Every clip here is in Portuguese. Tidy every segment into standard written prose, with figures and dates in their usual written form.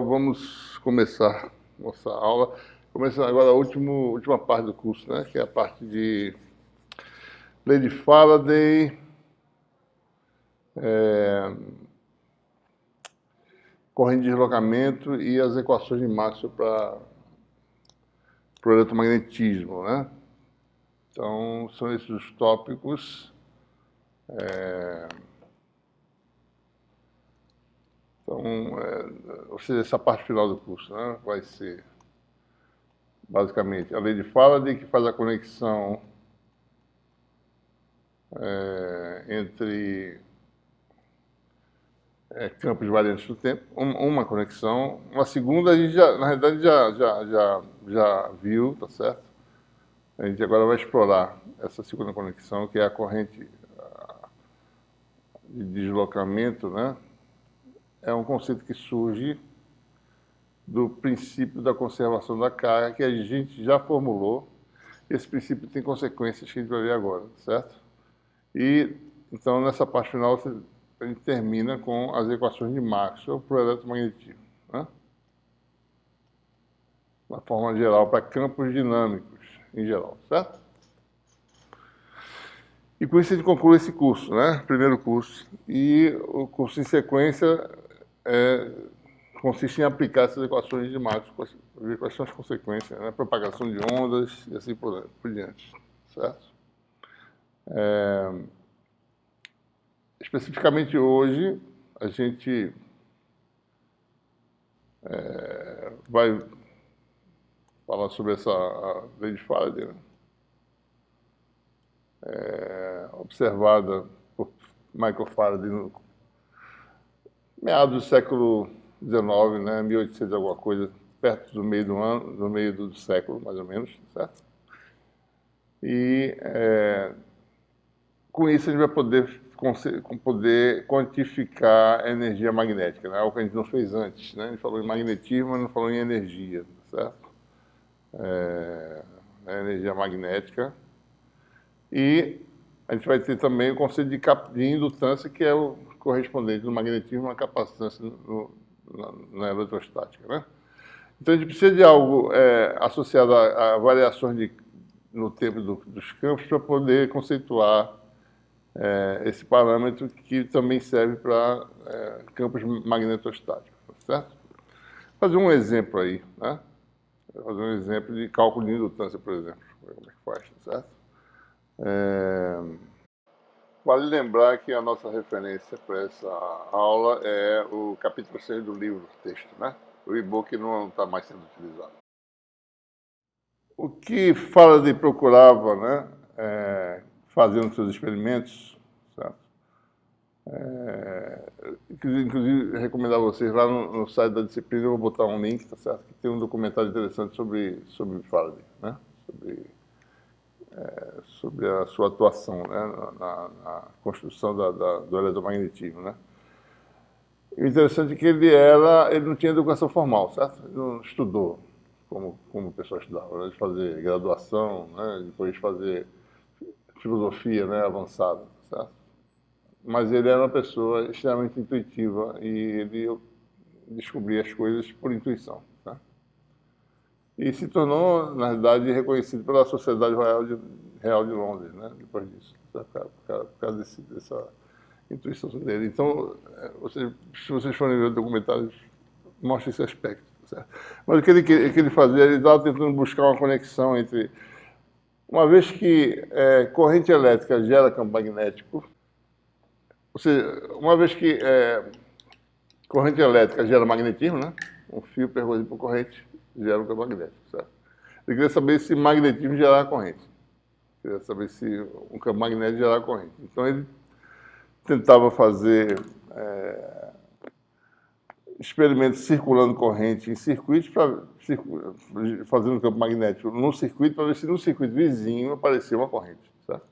vamos começar nossa aula. Começando agora a última parte do curso, né? Que é a parte de Lei de Faraday, corrente de deslocamento e as equações de Maxwell para o eletromagnetismo, né? Então, são esses os tópicos. Ou seja, essa parte final do curso, né? Vai ser basicamente a lei de Faraday, que faz a conexão entre campos variantes do tempo, uma conexão. Uma segunda, a gente na realidade já viu, tá certo? A gente agora vai explorar essa segunda conexão, que é a corrente de deslocamento, né? É um conceito que surge do princípio da conservação da carga, que a gente já formulou. Esse princípio tem consequências que a gente vai ver agora, certo? E, então, nessa parte final, a gente termina com as equações de Maxwell para o eletromagnetismo, né? Na forma geral, para campos dinâmicos, em geral, certo? E com isso a gente conclui esse curso, né? Primeiro curso. E o curso em sequência consiste em aplicar essas equações de Maxwell, ver quais são as consequências, né? Propagação de ondas e assim por diante, certo? Especificamente hoje, a gente vai falar sobre essa lei de Faraday, né? Observada por Michael Faraday no meados do século XIX, né, 1800 alguma coisa, perto do meio do século, mais ou menos, certo? E com isso a gente vai poder quantificar a energia magnética, né? Algo que a gente não fez antes, né? A gente falou em magnetismo, mas não falou em energia, certo? A energia magnética. E a gente vai ter também o conceito de indutância, que é o correspondente do magnetismo à capacitância na eletrostática, né? Então a gente precisa de algo associado a variações no tempo dos campos para poder conceituar esse parâmetro que também serve para campos magnetostáticos, certo? Vou fazer um exemplo aí, né? Vou fazer um exemplo de cálculo de indutância, por exemplo. Como é que faz, certo? Vale lembrar que a nossa referência para essa aula é o capítulo 6 do livro, texto, né? O e-book não está mais sendo utilizado. O que Faraday procurava, né, fazendo seus experimentos, certo? Inclusive, recomendar a vocês lá no site da disciplina, eu vou botar um link, tá certo? Que tem um documentário interessante sobre Faraday, né? Sobre a sua atuação, né, na construção do eletromagnetismo, né? E o interessante é que ele não tinha educação formal, certo? Ele não estudou como o pessoal estudava, né? De fazer graduação, né? Depois fazer filosofia, né, avançada, certo? Mas ele era uma pessoa extremamente intuitiva e ele descobria as coisas por intuição, né? E se tornou, na verdade, reconhecido pela Sociedade Real de Londres, né? Depois disso, por causa dessa intuição dele. Então, se vocês forem ver o documentário, mostra esse aspecto, certo? Mas o que ele fazia, ele estava tentando buscar uma conexão entre... Uma vez que corrente elétrica gera campo magnético, ou seja, uma vez que corrente elétrica gera magnetismo, né? Um fio percorrido por corrente gera um campo magnético, certo? Ele queria saber se magnetismo gerava corrente. Queria saber se um campo magnético gerava corrente. Então ele tentava fazer experimentos circulando corrente em circuitos, fazendo campo magnético num circuito, para ver se no circuito vizinho aparecia uma corrente, certo?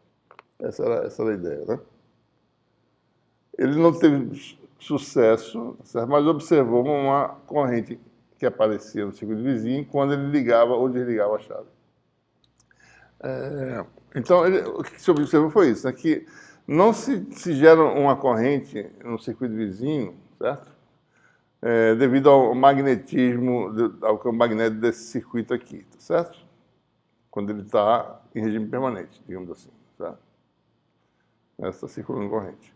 Essa era a ideia, né? Ele não teve sucesso, certo? Mas observou uma corrente que aparecia no circuito vizinho quando ele ligava ou desligava a chave. Então, o que se observou foi isso, né? Que não se gera uma corrente no circuito vizinho, certo? devido ao magnetismo, ao campo magnético desse circuito aqui, tá certo? Quando ele está em regime permanente, digamos assim, tá? Essa circulando corrente.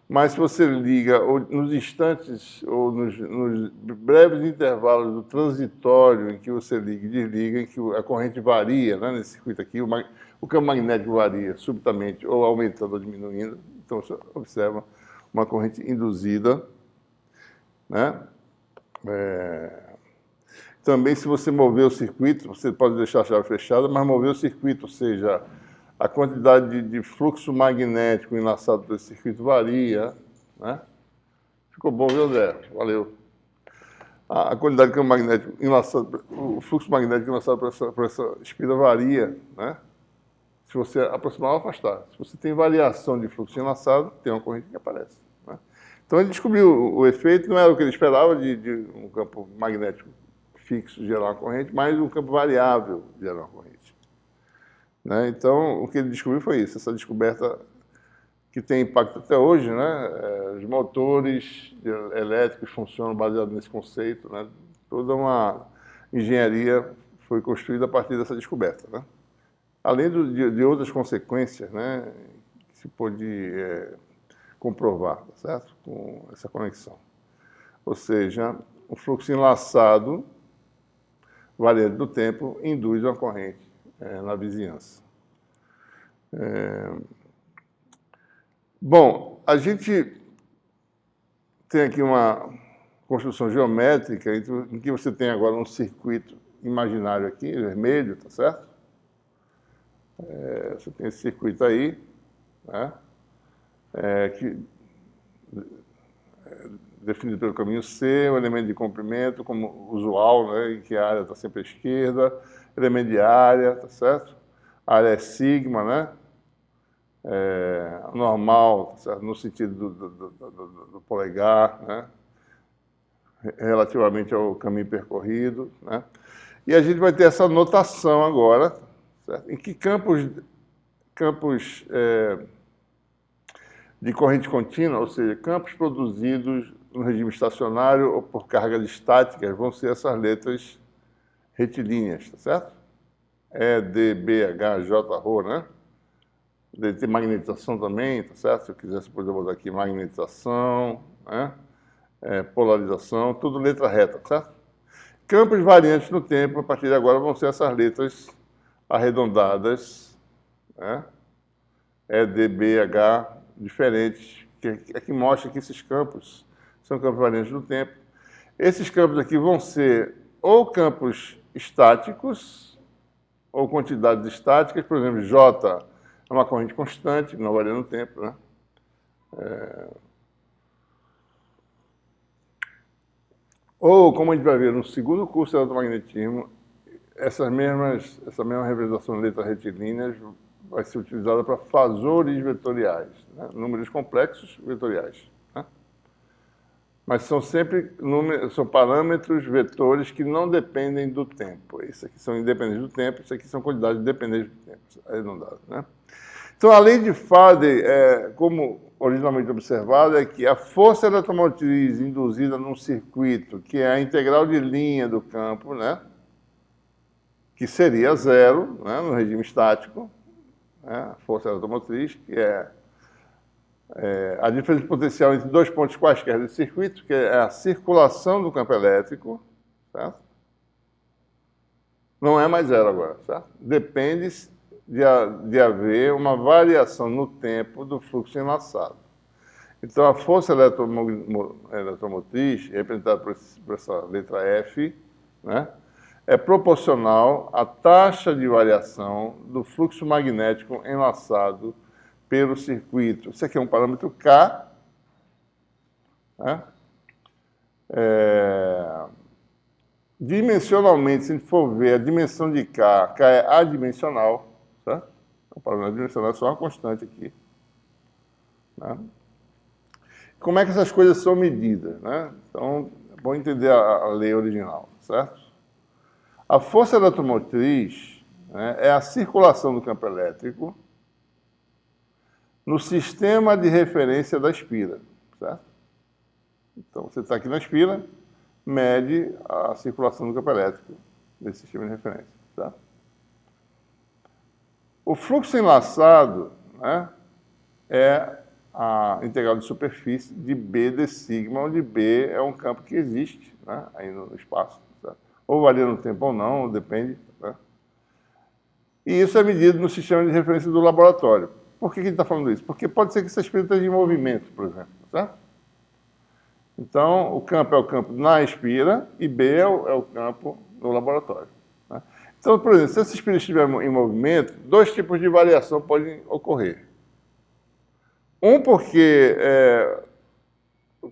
Mas se você liga nos instantes ou nos breves intervalos do transitório em que você liga e desliga, em que a corrente varia, né, nesse circuito aqui, o campo magnético varia subitamente, ou aumentando ou diminuindo, então você observa uma corrente induzida, né? Também, se você mover o circuito, você pode deixar a chave fechada, mas mover o circuito, ou seja, a quantidade de fluxo magnético enlaçado por esse circuito varia, né? Ficou bom, viu, Zé? Valeu. A quantidade de campo magnético enlaçado, o fluxo magnético enlaçado por essa espira varia, né? Se você aproximar ou afastar. Se você tem variação de fluxo enlaçado, tem uma corrente que aparece, né? Então ele descobriu o efeito, não era o que ele esperava de um campo magnético fixo gerar uma corrente, mas um campo variável gerar uma corrente, né? Então, o que ele descobriu foi isso, essa descoberta que tem impacto até hoje, né? Os motores elétricos funcionam baseados nesse conceito, né? Toda uma engenharia foi construída a partir dessa descoberta, né? Além de outras consequências, né, que se pôde comprovar, tá certo? Com essa conexão. Ou seja, o fluxo enlaçado variante do tempo induz uma corrente na vizinhança. Bom, a gente tem aqui uma construção geométrica em que você tem agora um circuito imaginário aqui, vermelho, tá certo? Você tem esse circuito aí, né? Definido pelo caminho C, o elemento de comprimento, como usual, né, em que a área está sempre à esquerda, elemento de área, tá certo? A área é sigma, né? Normal, tá certo? No sentido do polegar, né? Relativamente ao caminho percorrido, né? E a gente vai ter essa notação agora, certo? Em que campos de corrente contínua, ou seja, campos produzidos no regime estacionário ou por cargas estáticas, vão ser essas letras retilíneas, tá certo? E, D, B, H, J, Rho, né? Tem magnetização também, tá certo? Se eu quisesse, poderia botar aqui magnetização, né? Polarização, tudo letra reta, tá certo? Campos variantes no tempo, a partir de agora, vão ser essas letras arredondadas, né? E, D, B, H, diferentes, que mostra que esses campos são campos variantes no tempo. Esses campos aqui vão ser ou campos estáticos, ou quantidades estáticas, por exemplo, J é uma corrente constante, não varia no tempo, né? Ou, como a gente vai ver no segundo curso de eletromagnetismo, essa mesma representação de letras retilíneas vai ser utilizada para fasores vetoriais, né? Números complexos vetoriais, né? Mas são sempre são parâmetros vetores que não dependem do tempo. Esses aqui são independentes do tempo, esses aqui são quantidades dependentes do tempo, arredondadas, né? Então, a lei de Faraday, como originalmente observado, é que a força eletromotriz induzida num circuito, que é a integral de linha do campo, né, que seria zero, né, no regime estático, né, a força eletromotriz, que é a diferença de potencial entre dois pontos quaisquer desse circuito, que é a circulação do campo elétrico, certo? Não é mais zero agora, certo? Depende de haver uma variação no tempo do fluxo enlaçado. Então, a força eletromotriz, representada por essa letra F, né, é proporcional à taxa de variação do fluxo magnético enlaçado pelo circuito. Isso aqui é um parâmetro K, né? Dimensionalmente, se a gente for ver a dimensão de K é adimensional, certo? O parâmetro adimensional é só uma constante aqui, né? Como é que essas coisas são medidas, né? Então, é bom entender a lei original, certo? A força eletromotriz, né, é a circulação do campo elétrico no sistema de referência da espira, certo? Então, você está aqui na espira, mede a circulação do campo elétrico desse sistema de referência. Tá? O fluxo enlaçado, né, é a integral de superfície de B de sigma, onde B é um campo que existe, né, aí no espaço. Tá? Ou varia no tempo ou não, depende. Né? E isso é medido no sistema de referência do laboratório. Por que a gente está falando isso? Porque pode ser que essa espira esteja em movimento, por exemplo. Tá? Então, o campo é o campo na espira e B é o campo no laboratório. Tá? Então, por exemplo, se essa espira estiver em movimento, dois tipos de variação podem ocorrer. Um, porque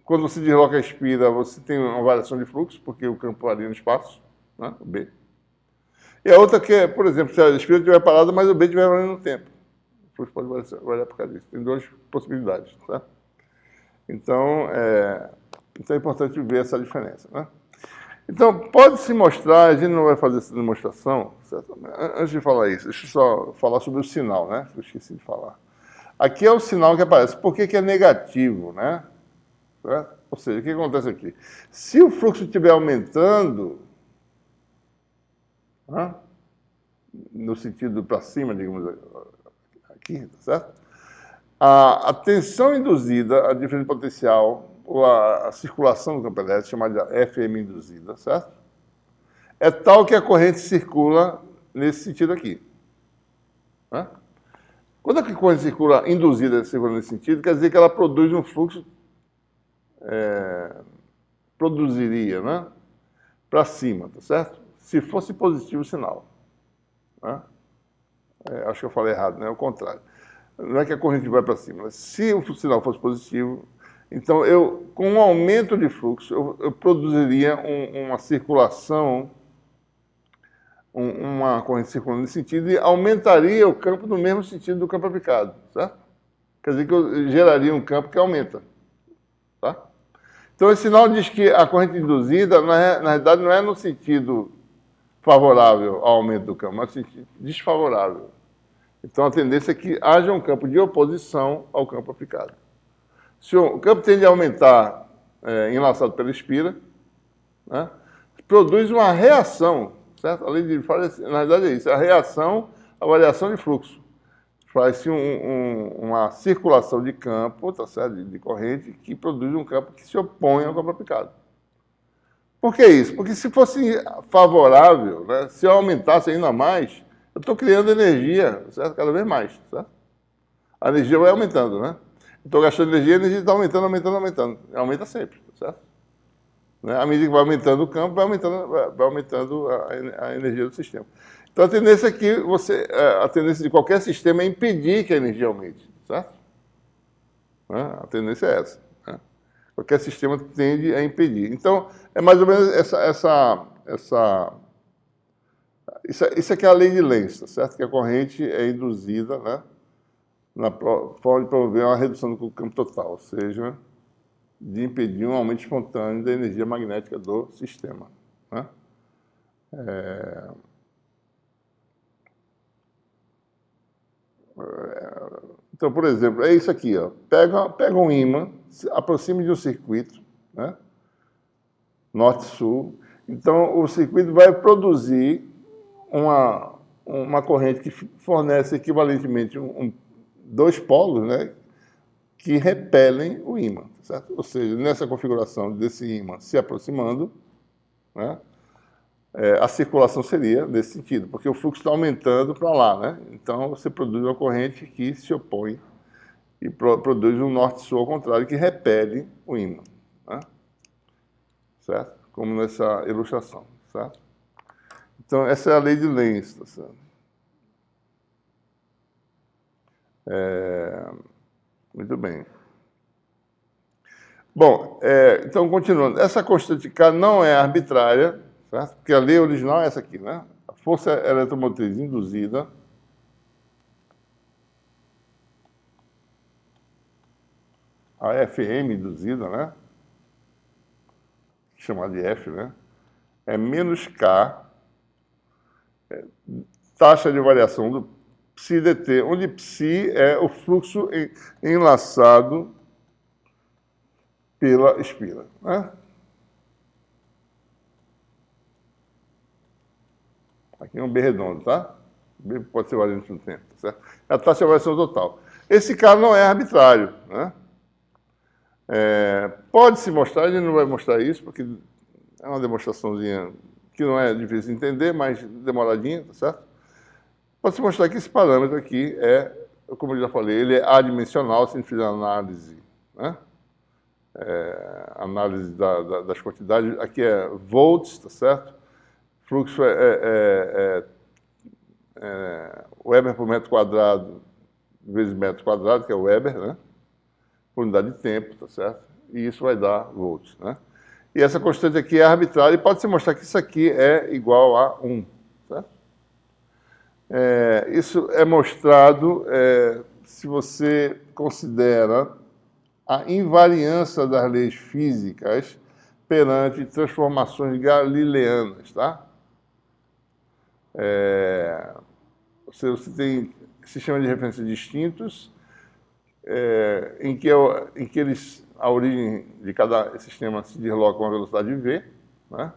quando você desloca a espira, você tem uma variação de fluxo, porque o campo varia no espaço, né, o B. E a outra que é, por exemplo, se a espira estiver parada, mas o B estiver variando no tempo. O fluxo pode variar por causa disso. Tem duas possibilidades. Tá? Então, é importante ver essa diferença. Né? Então, pode-se mostrar, a gente não vai fazer essa demonstração, certo? Antes de falar isso, deixa eu só falar sobre o sinal, né? Que eu esqueci de falar. Aqui é o sinal que aparece. Por que é negativo, né? Certo? Ou seja, o que acontece aqui? Se o fluxo estiver aumentando, né? No sentido para cima, digamos aqui, tá certo? A tensão induzida, a diferença de potencial, ou a circulação do campo elétrico, chamada FM induzida, certo? É tal que a corrente circula nesse sentido aqui. Né? Quando a corrente circula induzida, circula nesse sentido, quer dizer que ela produz um fluxo, produziria, né? Para cima, tá certo? Se fosse positivo o sinal. Né? Acho que eu falei errado, né? É o contrário. Não é que a corrente vai para cima, mas se o sinal fosse positivo, então com um aumento de fluxo, eu produziria uma circulação, uma corrente circulando nesse sentido e aumentaria o campo no mesmo sentido do campo aplicado, certo? Quer dizer que eu geraria um campo que aumenta, tá? Então esse sinal diz que a corrente induzida, na realidade, não é no sentido favorável ao aumento do campo, mas no sentido desfavorável. Então, a tendência é que haja um campo de oposição ao campo aplicado. Se o campo tende a aumentar, enlaçado pela espira, né, produz uma reação, certo? Além de, na verdade é isso, a reação à variação de fluxo. Faz-se uma circulação de campo, tá certo? De corrente, que produz um campo que se opõe ao campo aplicado. Por que isso? Porque se fosse favorável, né, se eu aumentasse ainda mais, eu estou criando energia, certo? Cada vez mais, certo? A energia vai aumentando, né? Estou gastando energia, a energia está aumentando, aumentando, aumentando. Aumenta sempre, certo? Né? À medida que vai aumentando o campo, vai aumentando a energia do sistema. Então, a tendência é que a tendência de qualquer sistema é impedir que a energia aumente, certo? Né? A tendência é essa. Né? Qualquer sistema tende a impedir. Então, é mais ou menos isso aqui é a lei de Lenz, tá certo? Que a corrente é induzida, né, na forma de promover uma redução do campo total, ou seja, de impedir um aumento espontâneo da energia magnética do sistema. Né? Então, por exemplo, é isso aqui. Ó. Pega um ímã, se aproxime de um circuito, né, norte-sul. Então, o circuito vai produzir uma corrente que fornece equivalentemente dois polos, né, que repelem o ímã, certo? Ou seja, nessa configuração desse ímã se aproximando, né, a circulação seria nesse sentido, porque o fluxo está aumentando para lá, né? Então você produz uma corrente que se opõe e produz um norte-sul ao contrário, que repele o ímã, né? Certo? Como nessa ilustração, certo? Então, essa é a lei de Lenz, tá certo? Muito bem. Bom, então, continuando. Essa constante K não é arbitrária, certo? Porque a lei original é essa aqui, né? A força eletromotriz induzida a FM induzida, né? Chamada de F, né? É menos K, taxa de variação do psi dt, onde psi é o fluxo enlaçado pela espira, né? em um B redondo, tá? B pode ser variante no tempo, tá certo? A taxa de variação total. Esse cara não é arbitrário, né? Pode-se mostrar, ele não vai mostrar isso, porque é uma demonstraçãozinha que não é difícil de entender, mas demoradinha, tá certo? Pode-se mostrar que esse parâmetro aqui é, como eu já falei, ele é adimensional, se a gente fizer análise, né? Análise das quantidades, aqui é volts, tá certo? Fluxo Weber por metro quadrado vezes metro quadrado, que é o Weber, né? Por unidade de tempo, tá certo? E isso vai dar volts, né? E essa constante aqui é arbitrária e pode-se mostrar que isso aqui é igual a 1, certo? Isso é mostrado se você considera a invariância das leis físicas perante transformações galileanas, tá? Você tem sistemas de referência distintos, em que a origem de cada sistema se desloca com a velocidade v, né?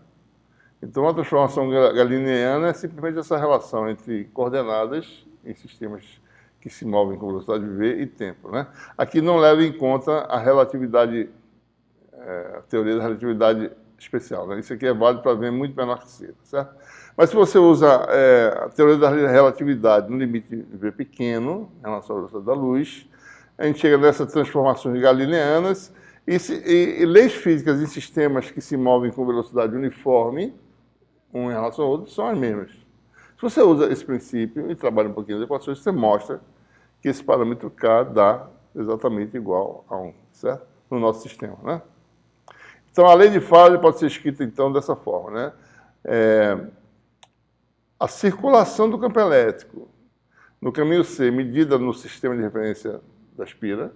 Então, a transformação galileana é simplesmente essa relação entre coordenadas em sistemas que se movem com velocidade v e tempo, né? Aqui não leva em conta a relatividade, a teoria da relatividade especial, né? Isso aqui é válido para v muito menor que c, tá certo? Mas se você usa a teoria da relatividade no limite de v pequeno, em relação à velocidade da luz, a gente chega nessas transformações galileanas e leis físicas em sistemas que se movem com velocidade uniforme, um em relação ao outro, são as mesmas. Se você usa esse princípio e trabalha um pouquinho nas equações, você mostra que esse parâmetro K dá exatamente igual a 1, certo? No nosso sistema, né? Então, a lei de Faraday pode ser escrita, então, dessa forma, né? A circulação do campo elétrico no caminho C, medida no sistema de referência da espira,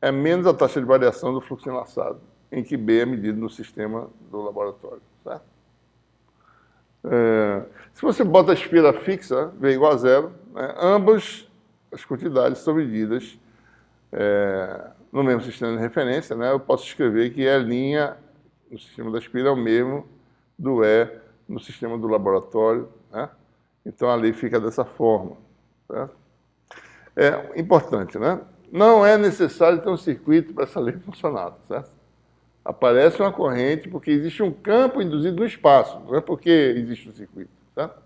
é menos a taxa de variação do fluxo enlaçado, em que B é medido no sistema do laboratório, certo? Se você bota a espira fixa, V igual a zero, né, ambas as quantidades são medidas no mesmo sistema de referência, né? Eu posso escrever que E' no sistema da espira é o mesmo do E no sistema do laboratório, né? Então a lei fica dessa forma, certo? É importante, né? Não é necessário ter um circuito para essa lei funcionar, certo? Aparece uma corrente porque existe um campo induzido no espaço, não é porque existe um circuito, certo?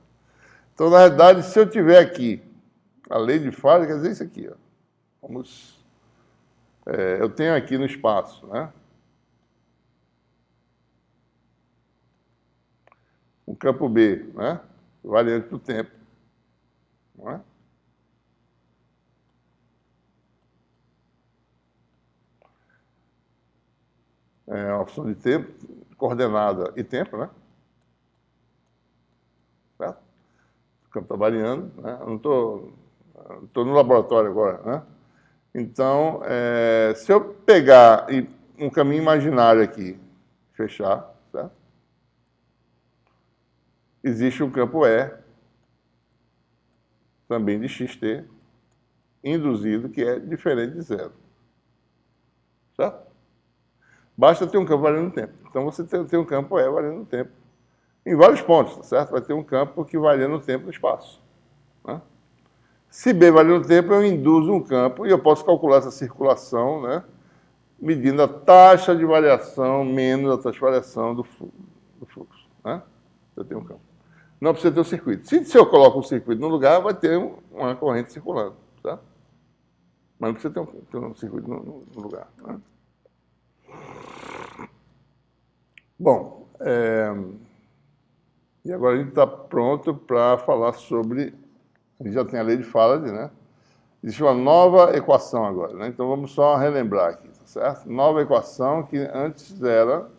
Então, na verdade, se eu tiver aqui a lei de Faraday, quer dizer isso aqui, ó. Eu tenho aqui no espaço, né? Um campo B, né? Variante do tempo, não é? É uma opção de tempo, coordenada e tempo, né? Certo? O campo está variando, né? Eu não estou no laboratório agora, né? Então, se eu pegar um caminho imaginário aqui, fechar, certo? Existe um campo E, também de xt, induzido, que é diferente de zero. Certo? Basta ter um campo variando no tempo. Então, você tem um campo E variando no tempo. Em vários pontos, tá certo? Vai ter um campo que varia no tempo e no espaço, né? Se B varia no tempo, eu induzo um campo e eu posso calcular essa circulação, né, medindo a taxa de variação menos a taxa de variação do fluxo, né? Eu tenho um campo. Não precisa ter um circuito. Se eu coloco um circuito no lugar, vai ter uma corrente circulando, tá? Mas não precisa ter um circuito no lugar, né? Bom, e agora a gente está pronto para falar sobre... A gente já tem a lei de Faraday, né? Existe uma nova equação agora, né? Então vamos só relembrar aqui, tá certo? Nova equação que antes era...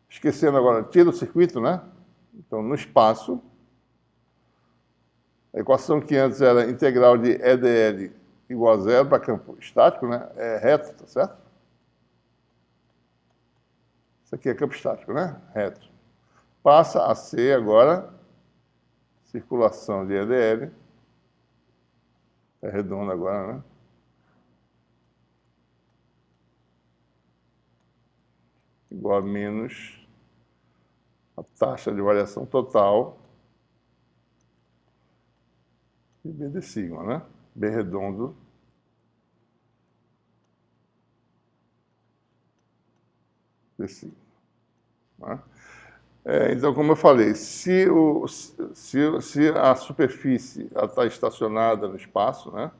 Esquecendo agora, tira o circuito, né? Então, no espaço, a equação que antes era integral de EdL igual a zero para campo estático, né? É reto, tá certo? Isso aqui é campo estático, né? Reto. Passa a ser agora circulação de EdL. É redondo agora, né? igual a menos a taxa de variação total de B de sigma, né? B redondo de sigma. Né? Então, como eu falei, se a superfície está estacionada no espaço, né?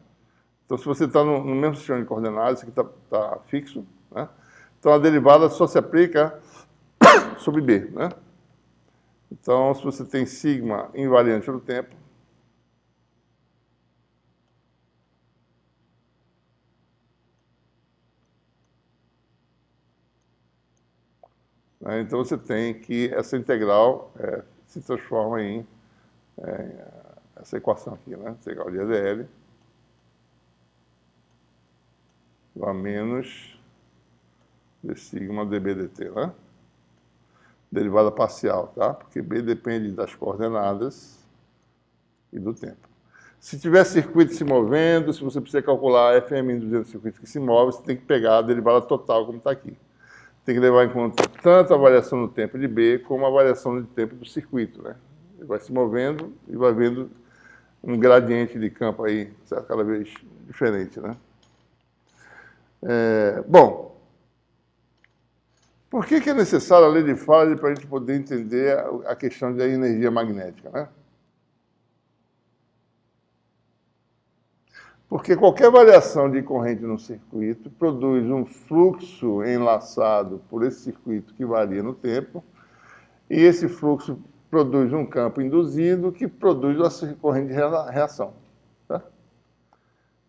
Então, se você está no mesmo sistema de coordenadas, isso aqui está fixo, né? Então, a derivada só se aplica sobre B, né? Então, se você tem sigma invariante no tempo, né? Então, você tem que essa integral se transforma em essa equação aqui, né? Integral de EDL igual a menos d sigma dB dt, né? Derivada parcial, tá? Porque B depende das coordenadas e do tempo. Se tiver circuito se movendo, se você precisa calcular a FM induzindo o circuito que se move, você tem que pegar a derivada total, como está aqui. Tem que levar em conta tanto a variação no tempo de B, como a variação de tempo do circuito, né? Ele vai se movendo e vai vendo um gradiente de campo aí, certo? Cada vez diferente, né? Bom, por que é necessária a lei de Faraday para a gente poder entender a questão da energia magnética, né? Porque qualquer variação de corrente no circuito produz um fluxo enlaçado por esse circuito que varia no tempo, e esse fluxo produz um campo induzido que produz a corrente de reação. Tá?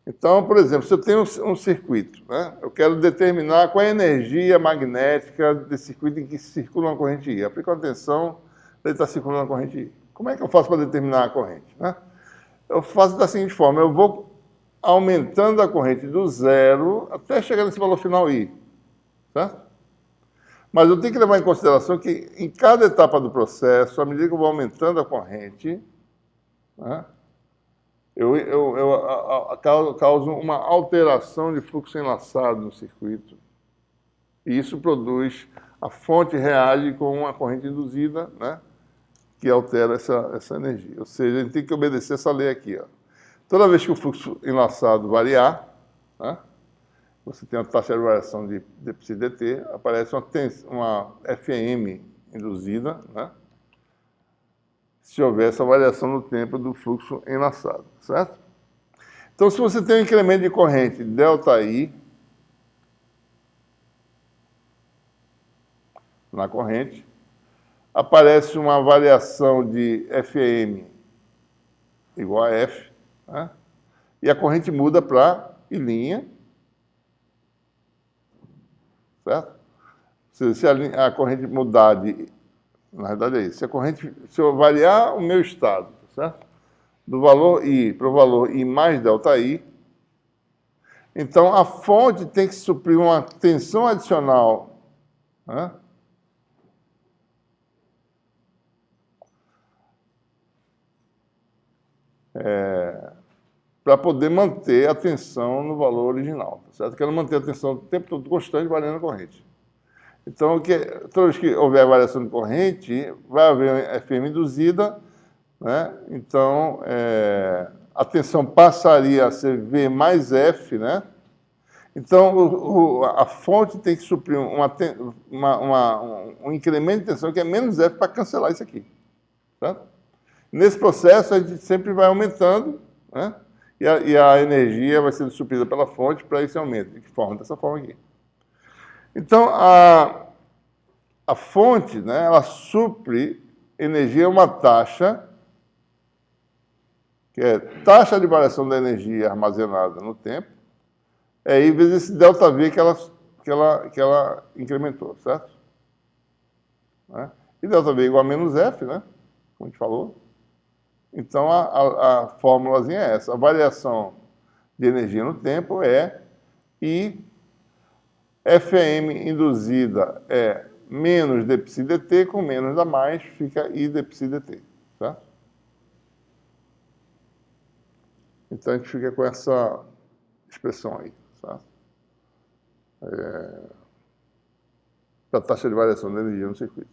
Então, por exemplo, se eu tenho um circuito, né, eu quero determinar qual é a energia magnética desse circuito em que circula uma corrente I. Aplico atenção, ele está circulando uma corrente I. Como é que eu faço para determinar a corrente? Né? Eu faço da seguinte forma, eu vou aumentando a corrente do zero até chegar nesse valor final I. Tá? Mas eu tenho que levar em consideração que em cada etapa do processo, à medida que eu vou aumentando a corrente, né, eu causo uma alteração de fluxo enlaçado no circuito. E isso produz, a fonte reage com uma corrente induzida, né, que altera essa energia. Ou seja, a gente tem que obedecer essa lei aqui. Ó. Toda vez que o fluxo enlaçado variar, né, você tem uma taxa de variação de πdt, aparece uma FM induzida, né, se houver essa variação no tempo do fluxo enlaçado, certo? Então, se você tem um incremento de corrente ΔI na corrente, aparece uma variação de FM igual a F, né? E a corrente muda para I', certo? Se a corrente mudar na verdade é isso, se eu variar o meu estado, certo? Do valor I para o valor I mais ΔI, então a fonte tem que suprir uma tensão adicional, né? Para poder manter a tensão no valor original, tá certo? Quero manter a tensão o tempo todo constante variando a corrente. Então, toda vez que houver variação de corrente, vai haver FM induzida, né? Então, a tensão passaria a ser V mais F, né? Então, a fonte tem que suprir um incremento de tensão que é menos F para cancelar isso aqui. Certo? Nesse processo, a gente sempre vai aumentando, né? E a energia vai sendo suprida pela fonte para esse aumento. De que forma? Dessa forma aqui. Então, a fonte, né, ela supre energia uma taxa, que é taxa de variação da energia armazenada no tempo, I vezes esse ΔV que ela incrementou, certo? Né? E ΔV igual a menos F, né? Como a gente falou. Então, a fórmulazinha é essa. A variação de energia no tempo é I, FM induzida é menos dψdt, com menos a mais, fica I dψdt. Tá? Então, a gente fica com essa expressão aí. Tá? para a taxa de variação da energia no circuito.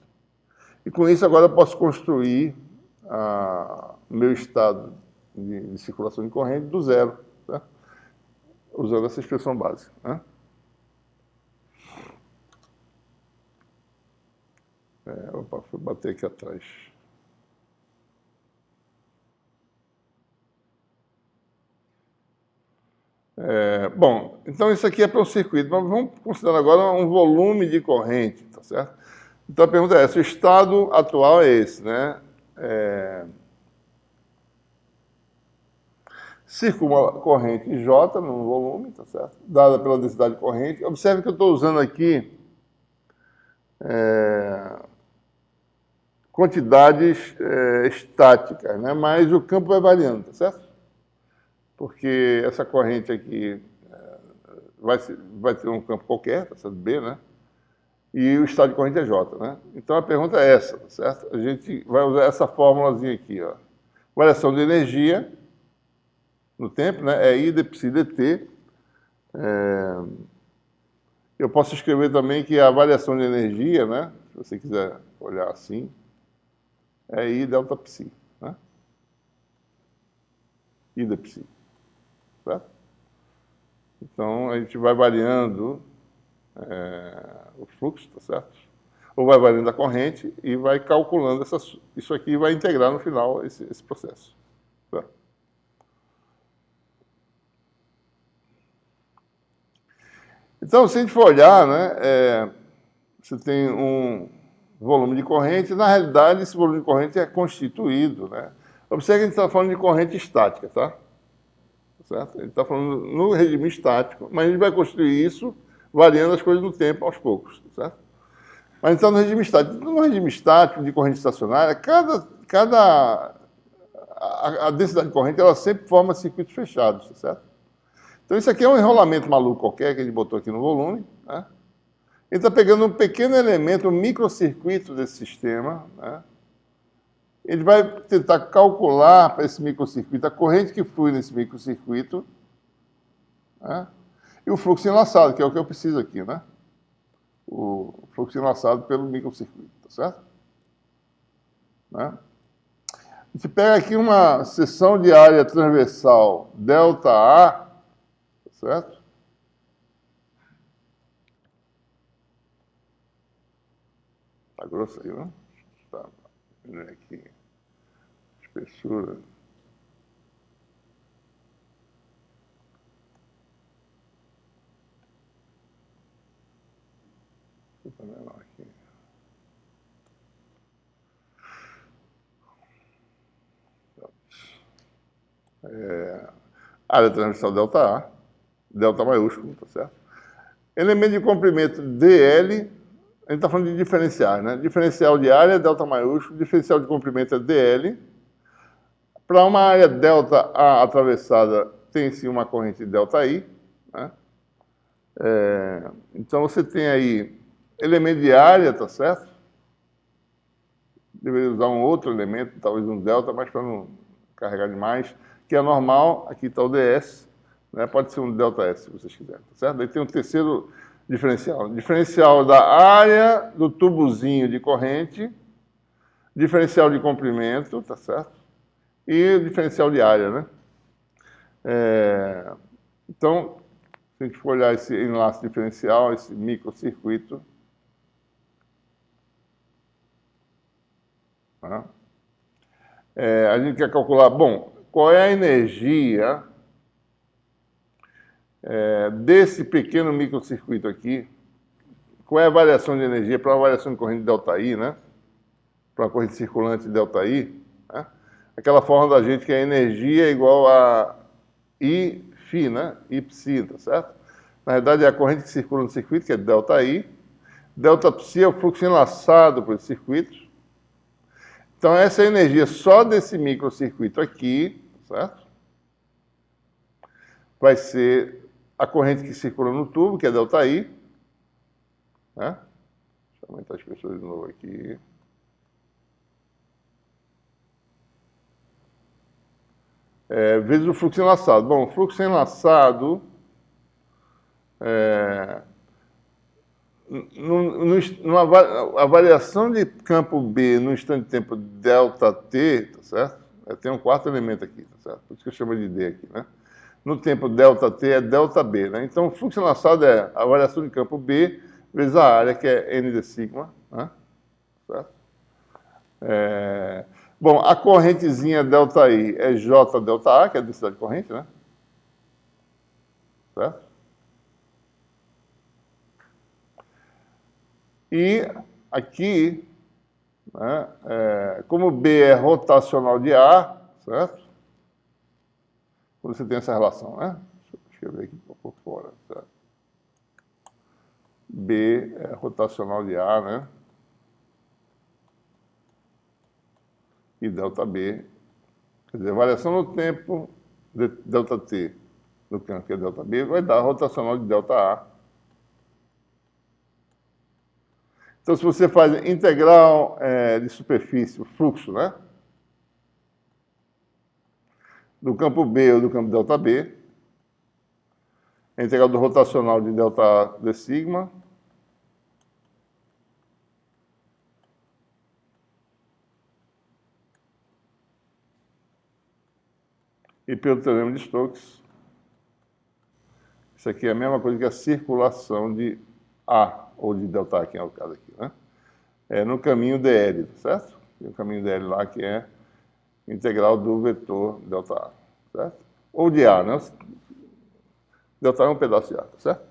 E com isso agora eu posso construir o meu estado de circulação de corrente do zero, tá? Usando essa expressão básica. Né? Opa, fui bater aqui atrás. Bom, então isso aqui é para um circuito, mas vamos considerar agora um volume de corrente, tá certo? Então a pergunta é essa, o estado atual é esse, né? Circula corrente J no volume, tá certo? Dada pela densidade de corrente. Observe que eu estou usando aqui quantidades estáticas, né? Mas o campo vai variando, tá certo? Porque essa corrente aqui vai ter um campo qualquer, tá certo? B, né? E o estado de corrente é J, né? Então a pergunta é essa, tá certo? A gente vai usar essa fórmulazinha aqui, ó. Variação de energia no tempo, né? É I de psi dt. Eu posso escrever também que a variação de energia, né? Se você quiser olhar assim, é I delta psi, né? I de psi, certo? Então a gente vai variando o fluxo, tá certo? Ou vai variando a corrente e vai calculando isso aqui e vai integrar no final esse processo. Tá? Então, se a gente for olhar, né, você tem um volume de corrente, na realidade esse volume de corrente é constituído, né? Observe que a gente está falando de corrente estática, tá? Certo? Ele está falando no regime estático, mas a gente vai construir isso variando as coisas no tempo aos poucos, certo? Mas então no regime estático. No regime estático de corrente estacionária, a densidade de corrente ela sempre forma circuitos fechados, certo? Então isso aqui é um enrolamento maluco qualquer que a gente botou aqui no volume, né? Ele está pegando um pequeno elemento, um microcircuito desse sistema, né? Ele vai tentar calcular para esse microcircuito a corrente que flui nesse microcircuito, né? E o fluxo enlaçado, que é o que eu preciso aqui, né? O fluxo enlaçado pelo microcircuito, tá certo? Né? A gente pega aqui uma seção de área transversal ΔA, tá certo? Tá grosso aí, né? Tá vendo aqui. Espessura. Fica menor aqui. Área transversal ΔA, delta maiúsculo, tá certo? Elemento de comprimento DL, a gente está falando de diferenciais, né? Diferencial de área, delta maiúsculo, diferencial de comprimento é DL. Para uma área delta A atravessada, tem-se uma corrente delta I, né? Então você tem aí elemento de área, tá certo? Deveria usar um outro elemento, talvez um delta, mas para não carregar demais, que é normal, aqui está o ds, né? Pode ser um ΔS, se vocês quiserem, tá certo? Daí tem um terceiro diferencial. Diferencial da área do tubozinho de corrente, diferencial de comprimento, tá certo? E o diferencial de área, né? Então, se a gente for olhar esse enlace diferencial, esse microcircuito, tá? A gente quer calcular, bom, qual é a energia desse pequeno microcircuito aqui, qual é a variação de energia para uma variação de corrente ΔI, né? Para uma corrente circulante ΔI, né? Aquela forma da gente que a energia é igual a I φ, né? I psi, tá certo? Na verdade é a corrente que circula no circuito, que é ΔI. Delta psi é o fluxo enlaçado por esse circuito. Então essa é a energia só desse microcircuito aqui, certo? Vai ser a corrente que circula no tubo, que é ΔI. Né? Deixa eu aumentar as pessoas de novo aqui. Vezes o fluxo enlaçado. Bom, o fluxo enlaçado A variação de campo B no instante de tempo ΔT, tá certo? Tem um quarto elemento aqui, tá certo? Por isso que eu chamo de D aqui, né? No tempo ΔT é ΔB, né? Então o fluxo enlaçado é a variação de campo B vezes a área, que é N de sigma, né? Certo? Bom, a correntezinha ΔI é J ΔA, que é a densidade de corrente, né? Certo? E aqui, né, como B é rotacional de A, certo? Quando você tem essa relação, né? Deixa eu escrever aqui por fora, certo? B é rotacional de A, né? E ΔB, quer dizer, variação no tempo de ΔT no campo, que é ΔB, vai dar rotacional de ΔA. Então, se você faz integral de superfície, o fluxo, né? Do campo B ou do campo ΔB, a integral do rotacional de ΔA de sigma, e pelo teorema de Stokes, isso aqui é a mesma coisa que a circulação de A, ou de ΔA, que é o caso aqui, né? No caminho dl, certo? Tem o caminho dl lá que é integral do vetor ΔA, certo? Ou de A, né? ΔA é um pedaço de A, tá certo?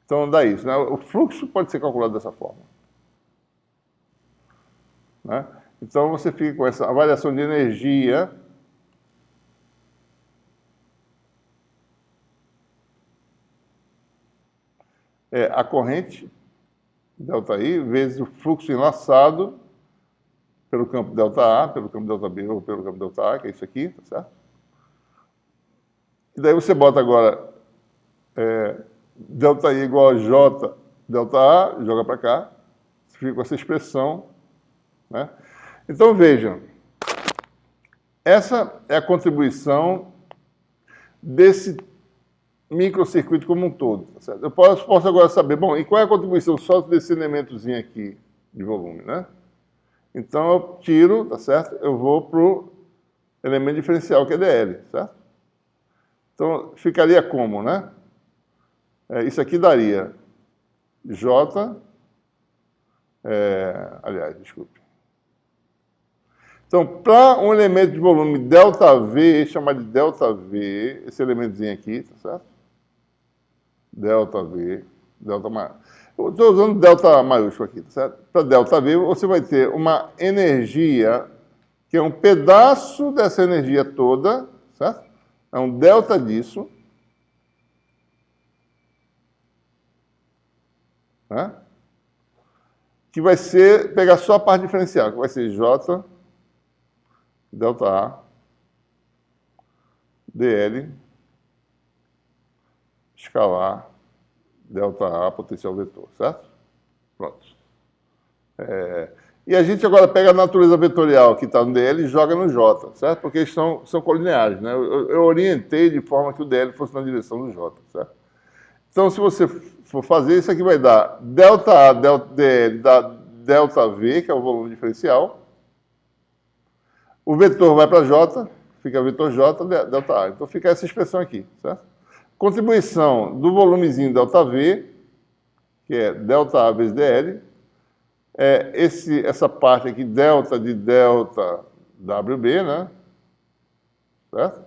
Então dá isso, né? O fluxo pode ser calculado dessa forma, né? Então você fica com essa variação de energia a corrente ΔI vezes o fluxo enlaçado pelo campo ΔA, pelo campo ΔB ou pelo campo ΔA, que é isso aqui, tá certo? E daí você bota agora ΔI igual a J ΔA, joga para cá, você fica com essa expressão, né? Então vejam, essa é a contribuição desse microcircuito como um todo, tá certo? Eu posso agora saber, bom, e qual é a contribuição só desse elementozinho aqui de volume, né? Então eu tiro, tá certo? Eu vou para o elemento diferencial, que é dl, certo? Então ficaria como, né? Isso aqui daria J, aliás, desculpe. Então, para um elemento de volume ΔV, chamar de ΔV, esse elementozinho aqui, tá certo? ΔV, delta maiúsculo. Eu estou usando delta maiúsculo aqui, tá certo? Para ΔV, você vai ter uma energia que é um pedaço dessa energia toda, certo? É um delta disso, né? Que vai ser, pegar só a parte diferencial, que vai ser J, ΔA, dl, escalar, ΔA, potencial vetor, certo? Pronto. E a gente agora pega a natureza vetorial que está no dl e joga no J, certo? Porque eles são colineares, né? Eu orientei de forma que o dl fosse na direção do J, certo? Então, se você for fazer, isso aqui vai dar ΔA, dl, dá ΔV, que é o volume diferencial. O vetor vai para J, fica vetor J, ΔA. Então, fica essa expressão aqui, certo? Contribuição do volumezinho ΔV, que é ΔA vezes dl, essa parte aqui, delta de delta WB, né? Certo?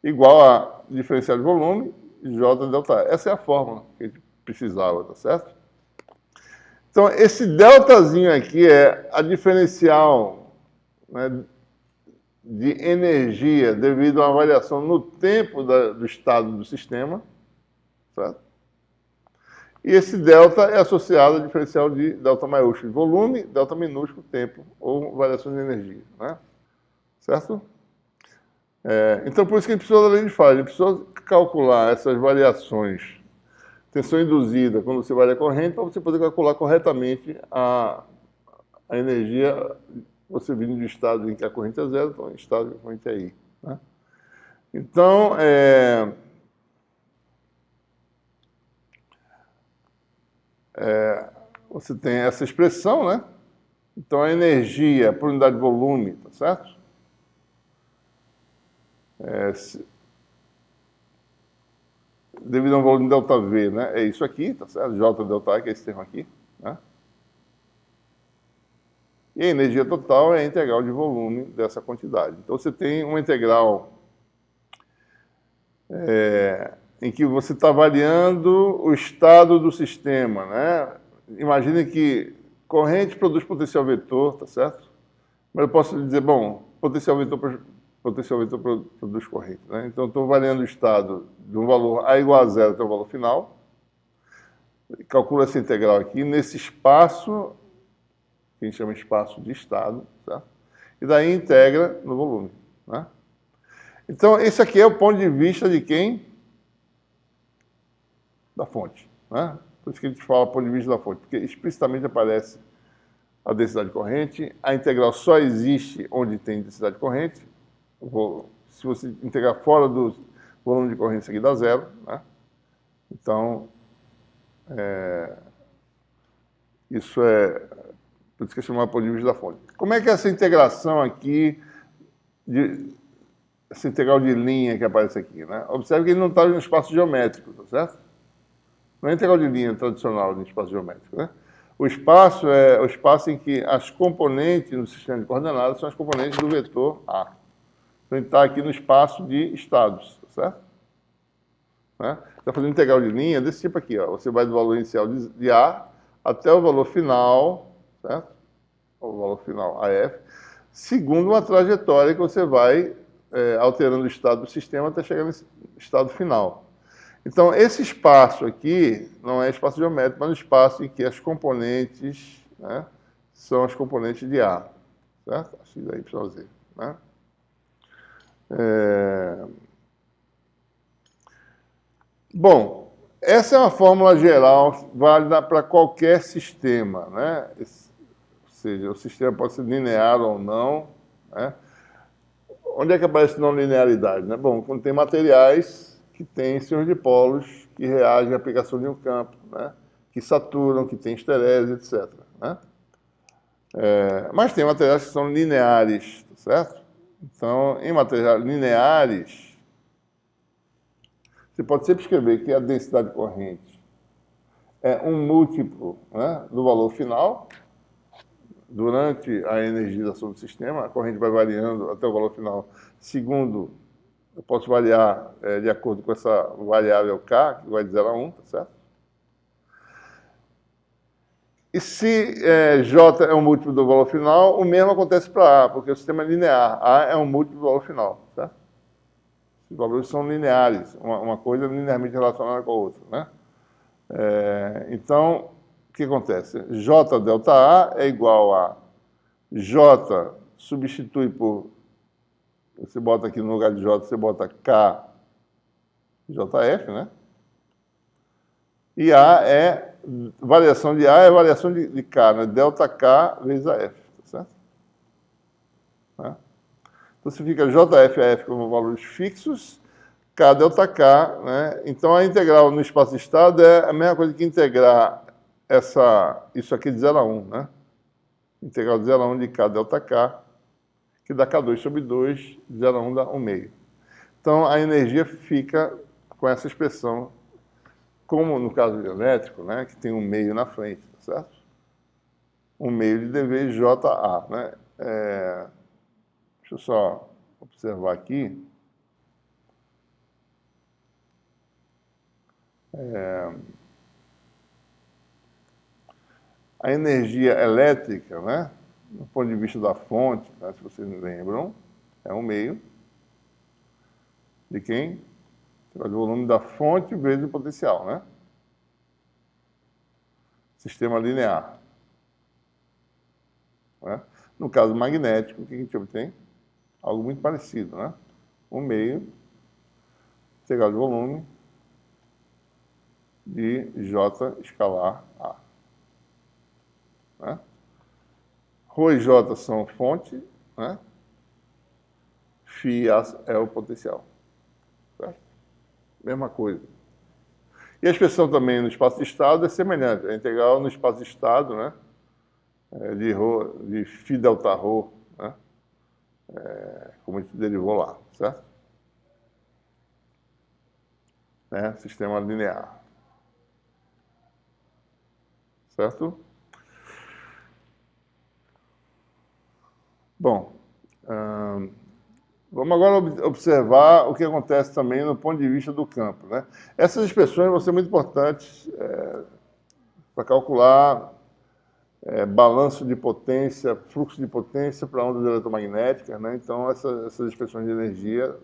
Igual a diferencial de volume, J delta A. Essa é a fórmula que a gente precisava, tá certo? Então, esse deltazinho aqui é a diferencial, né, de energia devido a uma variação no tempo do estado do sistema, certo? E esse delta é associado ao diferencial de delta maiúsculo de volume, delta minúsculo tempo, ou variação de energia, né? Certo? Então, por isso que a gente precisa da lei de Faraday, a gente precisa calcular essas variações, tensão induzida, quando você varia a corrente, para você poder calcular corretamente a energia, você vindo de estado em que a corrente é zero, então em estado em que a corrente é I, né? Então, você tem essa expressão, né? Então, a energia por unidade de volume, tá certo? Devido a um volume ΔV, né? É isso aqui, tá certo? J ΔA, que é esse termo aqui, né? E a energia total é a integral de volume dessa quantidade. Então, você tem uma integral em que você está variando o estado do sistema, né? Imagine que corrente produz potencial vetor, tá certo? Mas eu posso dizer, bom, potencial vetor produz corrente, né? Então, eu estou variando o estado de um valor A igual a zero até o valor final. Calculo essa integral aqui nesse espaço, que a gente chama de espaço de estado, certo? E daí integra no volume, né? Então, esse aqui é o ponto de vista de quem? Da fonte, né? Por isso que a gente fala ponto de vista da fonte, porque explicitamente aparece a densidade corrente, a integral só existe onde tem densidade corrente. Se você integrar fora do volume de corrente, isso aqui dá zero, né? Então, isso é, por isso que é chamado ponto de vista da fonte. Como é que é essa integração aqui, essa integral de linha que aparece aqui, né? Observe que ele não está no espaço geométrico, tá certo? Não é integral de linha tradicional de espaço geométrico, né? O espaço é o espaço em que as componentes no sistema de coordenadas são as componentes do vetor A. Então, ele está aqui no espaço de estados, tá certo? Né? Está fazendo integral de linha desse tipo aqui, ó. Você vai do valor inicial de A até o valor final, certo? O valor final, AF, segundo uma trajetória que você vai alterando o estado do sistema até chegar nesse estado final. Então, esse espaço aqui não é espaço geométrico, mas um espaço em que as componentes, né, são as componentes de A, certo? X, Y, Z, né? Bom, essa é uma fórmula geral válida para qualquer sistema, né? Ou seja, o sistema pode ser linear ou não, né? Onde é que aparece não linearidade, né? Bom, quando tem materiais que têm seus dipolos que reagem à aplicação de um campo, né? Que saturam, que têm esterese, etc, né? Mas tem materiais que são lineares, tá certo? Então, em materiais lineares, você pode sempre escrever que a densidade corrente é um múltiplo, né, do valor final. Durante a energização do sistema, a corrente vai variando até o valor final. Segundo, eu posso variar de acordo com essa variável K, que vai de 0 a 1, tá certo? E se J é um múltiplo do valor final, o mesmo acontece para A, porque o sistema é linear. A é um múltiplo do valor final, certo? Os valores são lineares, uma coisa linearmente relacionada com a outra, né? Então, o que acontece? J delta A é igual a J substitui por... Você bota aqui no lugar de J, você bota K JF, né? E A é... Variação de A é variação de K, né? Delta K vezes a F, tá certo? Né? Então, você fica JF e AF como valores fixos, K delta K, né? Então, a integral no espaço de estado é a mesma coisa que integrar isso aqui de 0 a 1, né? Integral de 0 a 1 de K delta K, que dá K2 sobre 2, de 0 a 1 dá 1 meio. Então, a energia fica com essa expressão, como no caso elétrico, né, que tem 1 meio na frente, tá certo? 1 meio de dV JA, né? Deixa eu só observar aqui. A energia elétrica, né, do ponto de vista da fonte, né, se vocês lembram, é 1 meio de quem? O volume da fonte vezes o potencial, né? Sistema linear. Né? No caso magnético, o que a gente obtém? Algo muito parecido, né? 1 meio integral de volume de J escalar A. Né? Rho e J são fonte, né? Φ é o potencial. Certo? Mesma coisa. E a expressão também no espaço de estado é semelhante. A integral no espaço de estado, né? De φ delta ρ, né? Como a gente derivou lá, certo? Né? Sistema linear. Certo? Bom, vamos agora observar o que acontece também no ponto de vista do campo, né? Essas expressões vão ser muito importantes para calcular balanço de potência, fluxo de potência para ondas eletromagnéticas, né? Então, essas expressões de energia,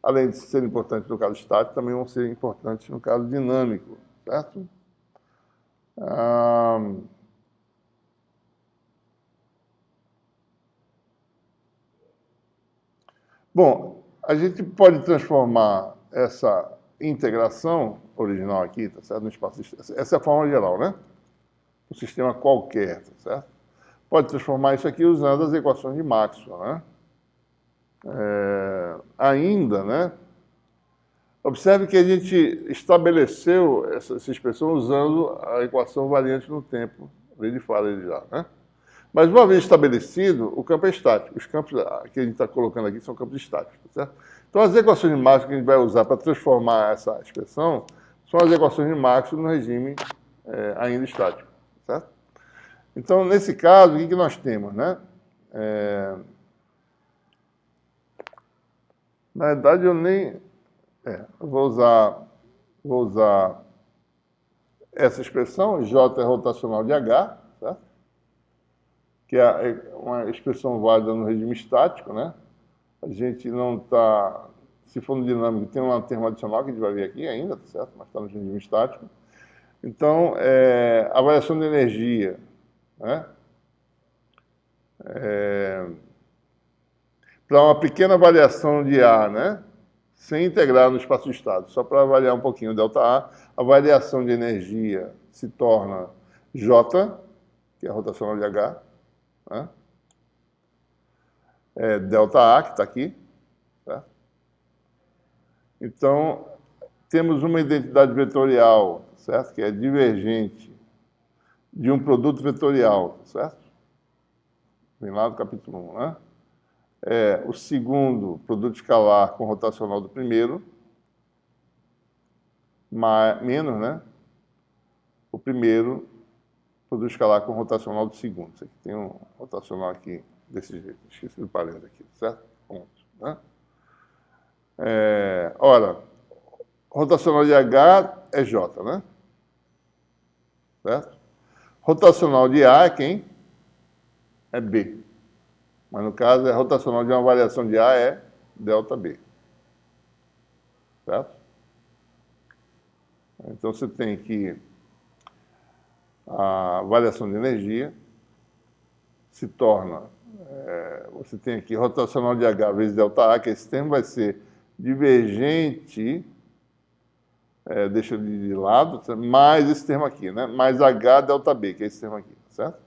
além de serem importantes no caso estático, também vão ser importantes no caso dinâmico, certo? Bom, a gente pode transformar essa integração original aqui, tá certo? No espaço, essa é a forma geral, né? Um sistema qualquer, tá certo? Pode transformar isso aqui usando as equações de Maxwell, né? Ainda, né? Observe que a gente estabeleceu essa expressão usando a equação variante no tempo, ali de fora já, né? Mas uma vez estabelecido, o campo é estático. Os campos que a gente está colocando aqui são campos estáticos, tá certo? Então, as equações de Maxwell que a gente vai usar para transformar essa expressão são as equações de Maxwell no regime ainda estático, certo? Então, nesse caso, o que nós temos, né? Na verdade, eu nem... eu vou usar essa expressão, J é rotacional de H, certo? Que é uma expressão válida no regime estático, né? A gente não está... Se for no dinâmico, tem um termo adicional que a gente vai ver aqui ainda, tá certo? Mas está no regime estático. Então, a variação de energia, né? Para uma pequena variação de A, né? Sem integrar no espaço de estado, só para avaliar um pouquinho o ΔA, a variação de energia se torna J, que é a rotacional de H, né? ΔA, que está aqui, tá? Então, temos uma identidade vetorial, certo? Que é divergente de um produto vetorial, certo? Vem lá do capítulo 1, né? O segundo, produto escalar com rotacional do primeiro, menos, né? O primeiro, produto escalar com rotacional do segundo. Isso aqui tem um rotacional aqui desse jeito, esqueci do parênteses aqui, certo? Ponto, né? Ora, rotacional de H é J, né? Certo? Rotacional de A é quem? É B. Mas no caso, a rotacional de uma variação de A é ΔB. Certo? Então você tem que a variação de energia se torna, você tem aqui rotacional de H vezes ΔA, que esse termo vai ser divergente, deixa de lado, mais esse termo aqui, né? Mais H ΔB, que é esse termo aqui, certo?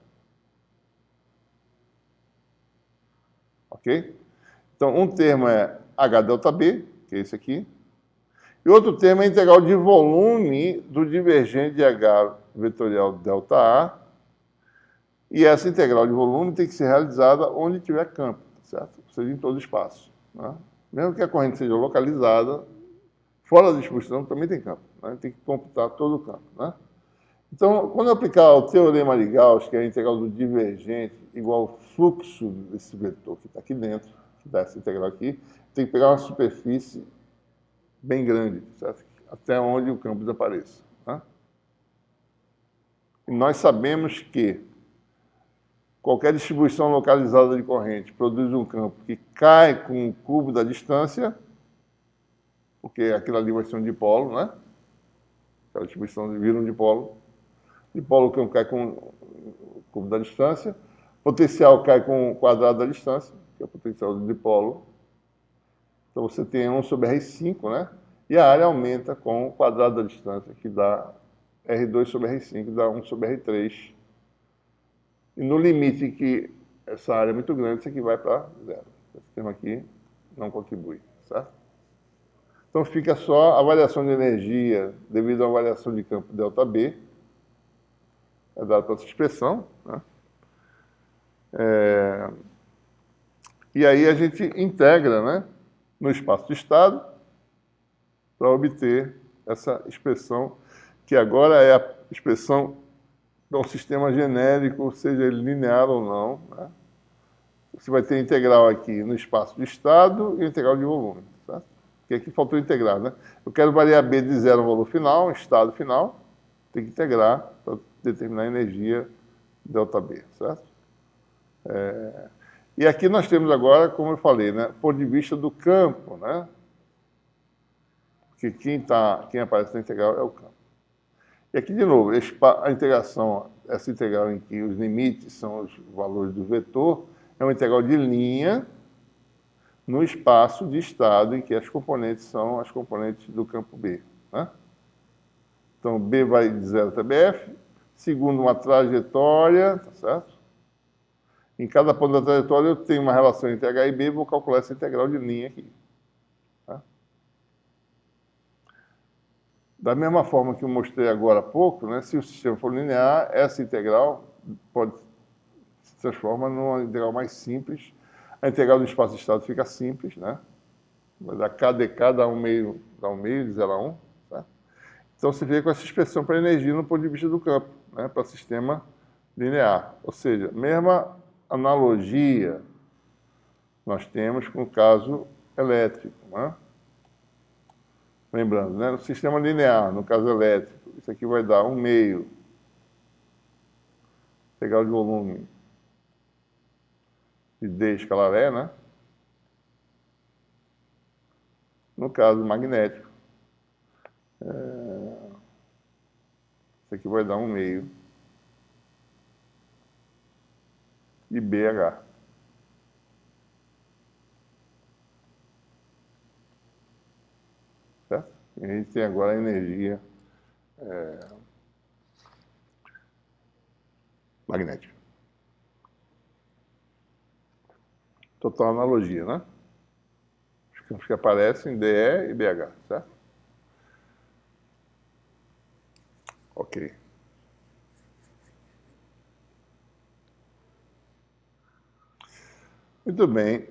Ok? Então, um termo é H ΔB, que é esse aqui, e outro termo é a integral de volume do divergente de H vetorial ΔA, e essa integral de volume tem que ser realizada onde tiver campo, certo? Ou seja, em todo espaço, né? Mesmo que a corrente seja localizada, fora da distribuição também tem campo, né? Tem que computar todo o campo, né? Então, quando eu aplicar o teorema de Gauss, que é a integral do divergente igual ao fluxo desse vetor que está aqui dentro, que dá essa integral aqui, tem que pegar uma superfície bem grande, certo? Até onde o campo desapareça, né? E nós sabemos que qualquer distribuição localizada de corrente produz um campo que cai com o cubo da distância, porque aquilo ali vai ser um dipolo, né? Aquela distribuição vira um dipolo. Dipolo, o campo cai com o cubo da distância. Potencial cai com o quadrado da distância, que é o potencial do dipolo. Então você tem 1 sobre R5, né? E a área aumenta com o quadrado da distância, que dá R2 sobre R5, que dá 1 sobre R3. E no limite que essa área é muito grande, isso aqui vai para zero. Esse termo aqui não contribui, certo? Então fica só a variação de energia devido a uma variação de campo ΔB, é dada por essa expressão, né? E aí a gente integra, né, no espaço de estado para obter essa expressão, que agora é a expressão de um sistema genérico, seja ele linear ou não, né? Você vai ter integral aqui no espaço de estado e integral de volume, certo? Porque aqui faltou integrar, né? Eu quero variar B de zero ao valor final, estado final, tem que integrar para determinar a energia ΔB, certo? E aqui nós temos agora, como eu falei, né, ponto de vista do campo, né? Porque quem aparece na integral é o campo. E aqui, de novo, a integração, essa integral em que os limites são os valores do vetor, é uma integral de linha no espaço de estado em que as componentes são as componentes do campo B, né? Então, B vai de 0 até BF, segundo uma trajetória, tá certo? Em cada ponto da trajetória eu tenho uma relação entre H e B, vou calcular essa integral de linha aqui. Tá? Da mesma forma que eu mostrei agora há pouco, né, se o sistema for linear, essa integral se transforma numa integral mais simples. A integral do espaço de estado fica simples, né? Vai dar KdK, dá um meio de 0 a 1. Tá? Então você vê com essa expressão para energia no ponto de vista do campo, né, para sistema linear. Ou seja, mesma analogia nós temos com o caso elétrico, né? Lembrando, né, no sistema linear, no caso elétrico, isso aqui vai dar 1 meio integral de volume de D escalar E, né? No caso magnético, isso aqui vai dar 1 meio de BH. Certo? E a gente tem agora a energia magnética. Total analogia, né? Os campos que aparecem, DE e BH, certo? Ok. Muito bem.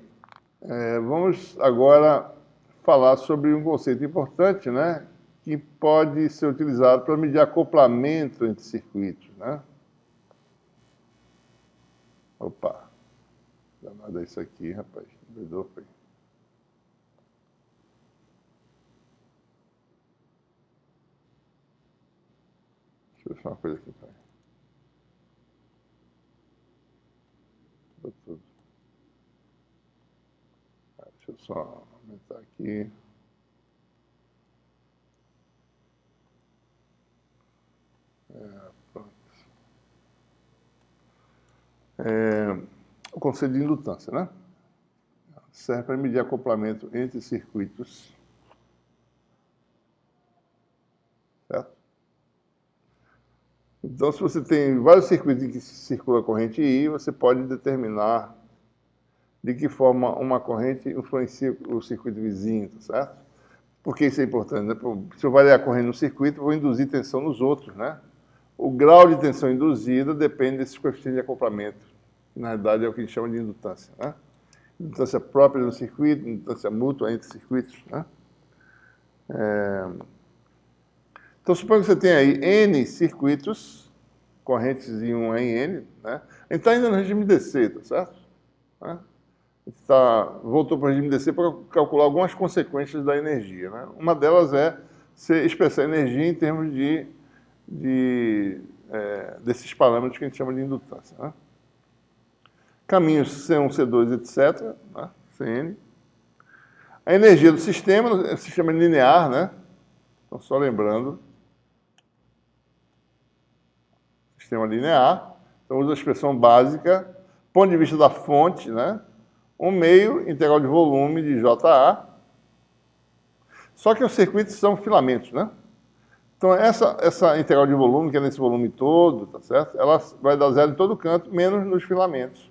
Vamos agora falar sobre um conceito importante, né? Que pode ser utilizado para medir acoplamento entre circuitos, né? Opa, danado é isso aqui, rapaz. Doidou, foi. Deixa eu deixar uma coisa aqui também. Tudo. Deixa eu só aumentar aqui. Pronto. O conceito de indutância, né? Serve para medir acoplamento entre circuitos. Certo? Então, se você tem vários circuitos em que circula a corrente I, você pode determinar de que forma uma corrente influencia o circuito vizinho, tá certo? Por que isso é importante, né? Se eu variar a corrente no circuito, eu vou induzir tensão nos outros, né? O grau de tensão induzida depende desses coeficientes de acoplamento, que na realidade é o que a gente chama de indutância, né? Indutância própria do circuito, indutância mútua entre circuitos, né? Então, suponha que você tem aí N circuitos, correntes em 1 em N, né? A gente está ainda no regime DC, tá certo? Né? A gente voltou para o regime DC para calcular algumas consequências da energia, né? Uma delas é você expressar a energia em termos desses parâmetros que a gente chama de indutância, né? Caminhos C1, C2, etc., né? Cn. A energia do sistema, o sistema linear, né? Então, só lembrando, sistema linear, então usa a expressão básica, ponto de vista da fonte, né? 1 meio integral de volume de JA. Só que os circuitos são filamentos, né? Então, essa integral de volume, que é nesse volume todo, tá certo? Ela vai dar zero em todo canto, menos nos filamentos.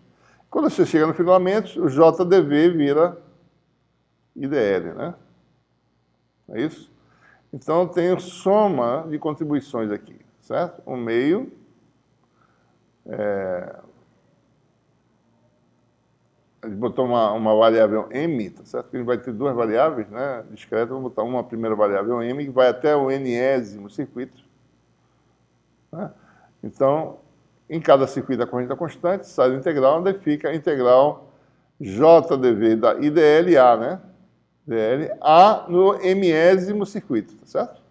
Quando você chega no filamento, o JdV vira IdL, né? É isso? Então, eu tenho soma de contribuições aqui, certo? O meio a gente botou uma variável m, tá certo? Porque a gente vai ter duas variáveis, né, discretas. Vamos botar uma primeira variável m, que vai até o nésimo circuito. Né? Então, em cada circuito a corrente é constante, sai do integral, onde fica a integral JdV da IDLA, né? DL, A no mésimo circuito, tá certo?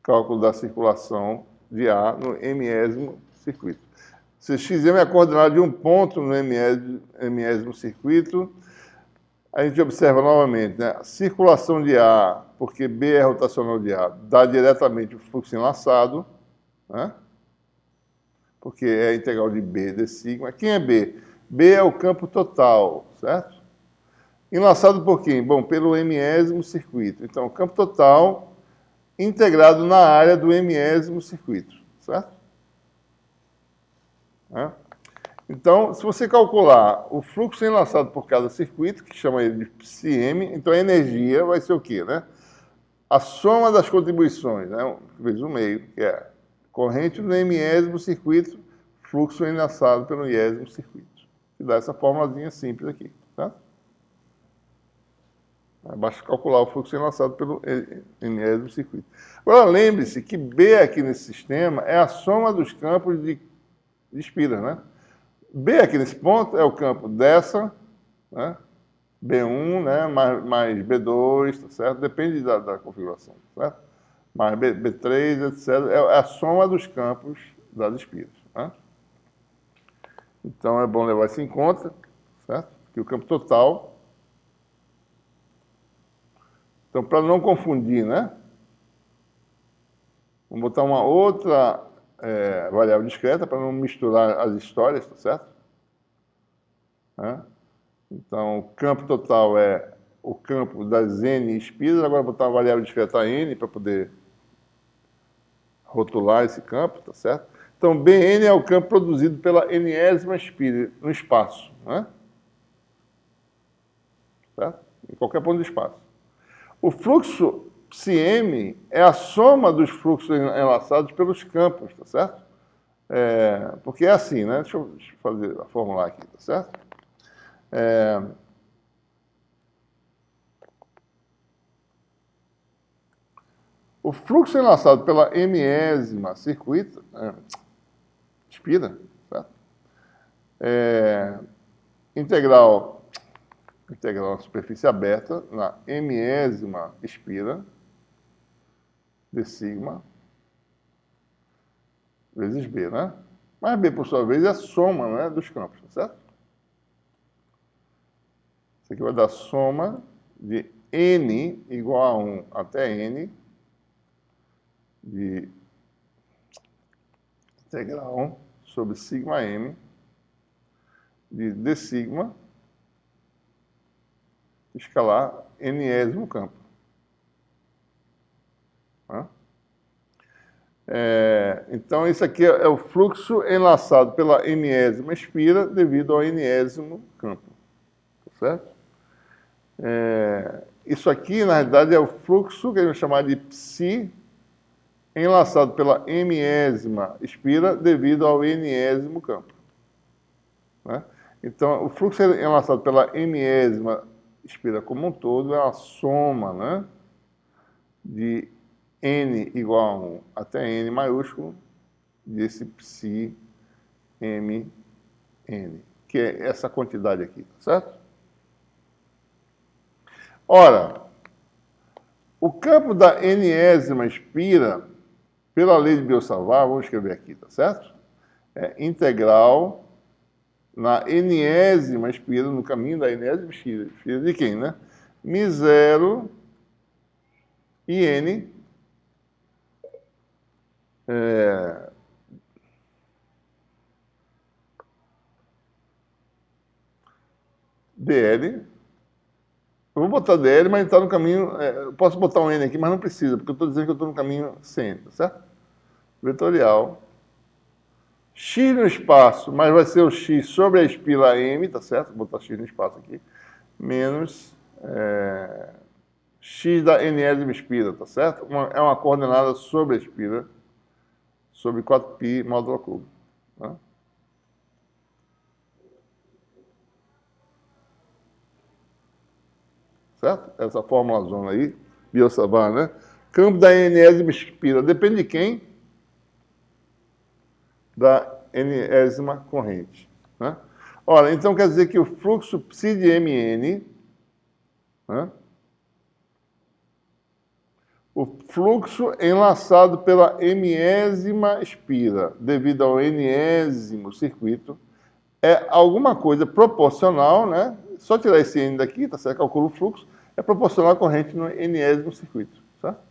Cálculo da circulação de A no mésimo circuito. Se xm é a coordenada de um ponto no mésimo circuito, a gente observa novamente, né? A circulação de A, porque B é rotacional de A, dá diretamente o fluxo enlaçado, né? Porque é a integral de B de sigma. Quem é B? B é o campo total, certo? Enlaçado por quem? Bom, pelo mésimo circuito. Então, o campo total integrado na área do mésimo circuito, certo? Então, se você calcular o fluxo enlaçado por cada circuito, que chama ele de psi-m, então a energia vai ser o quê, né? A soma das contribuições, né? Vezes o meio, que é corrente no mésimo circuito, fluxo enlaçado pelo iésimo circuito. Que dá essa formulazinha simples aqui, tá? Basta calcular o fluxo enlaçado pelo mésimo circuito. Agora, lembre-se que B aqui nesse sistema é a soma dos campos de espiras, né? B aqui nesse ponto é o campo dessa, né? B1, né? mais B2, tá certo? Depende da configuração, certo? Mais B3, etc. É a soma dos campos das espiras, né? Então, é bom levar isso em conta, certo? Que o campo total... Então, para não confundir, né? Vamos botar uma outra variável discreta para não misturar as histórias, tá certo? Então, o campo total é o campo das N espiras. Agora, vou botar uma variável discreta N para poder rotular esse campo, tá certo? Então, Bn é o campo produzido pela enésima espira no espaço, né? Certo? Em qualquer ponto do espaço. O fluxo psi-m é a soma dos fluxos enlaçados pelos campos, tá certo? Porque é assim, né? Deixa eu fazer a formular aqui, tá certo? O fluxo enlaçado pela mésima circuito, espira, certo? Integral na superfície aberta, na mésima espira, de sigma, vezes B, né? Mas B, por sua vez, é a soma, né, dos campos, certo? Isso aqui vai dar soma de N igual a 1 até N de integral sobre sigma M de d sigma escalar nésimo campo. Então, isso aqui é o fluxo enlaçado pela enésima espira devido ao enésimo campo. Tá certo? Isso aqui, na realidade, é o fluxo que a gente vai chamar de psi enlaçado pela mésima espira devido ao enésimo campo. Né? Então, o fluxo enlaçado pela mésima espira como um todo é a soma, né, de N igual a 1 até N maiúsculo desse psi m n, que é essa quantidade aqui, tá certo? Ora, o campo da enésima espira, pela lei de Biot-Savart, vamos escrever aqui, tá certo? É integral na enésima espira, no caminho da enésima espira de quem, né? μ0 e N dl. Eu vou botar dl, mas está no caminho... eu posso botar um N aqui, mas não precisa, porque eu estou dizendo que eu estou no caminho CN, tá certo? Vetorial. X no espaço, mas vai ser o X sobre a espira M, tá certo? Vou botar X no espaço aqui. Menos x da enésima espira, tá certo? É uma coordenada sobre a espira, sobre 4π módulo cubo. Tá? Certo? Essa fórmula zona aí, Biot-Savart, né? Campo da enésima espira depende de quem? Da enésima corrente. Né? Ora, então quer dizer que o fluxo psi de Mn, né? O fluxo enlaçado pela mésima espira, devido ao enésimo circuito, é alguma coisa proporcional, né? Só tirar esse N daqui, tá certo? Calcula o fluxo, é proporcional à corrente no enésimo circuito, certo?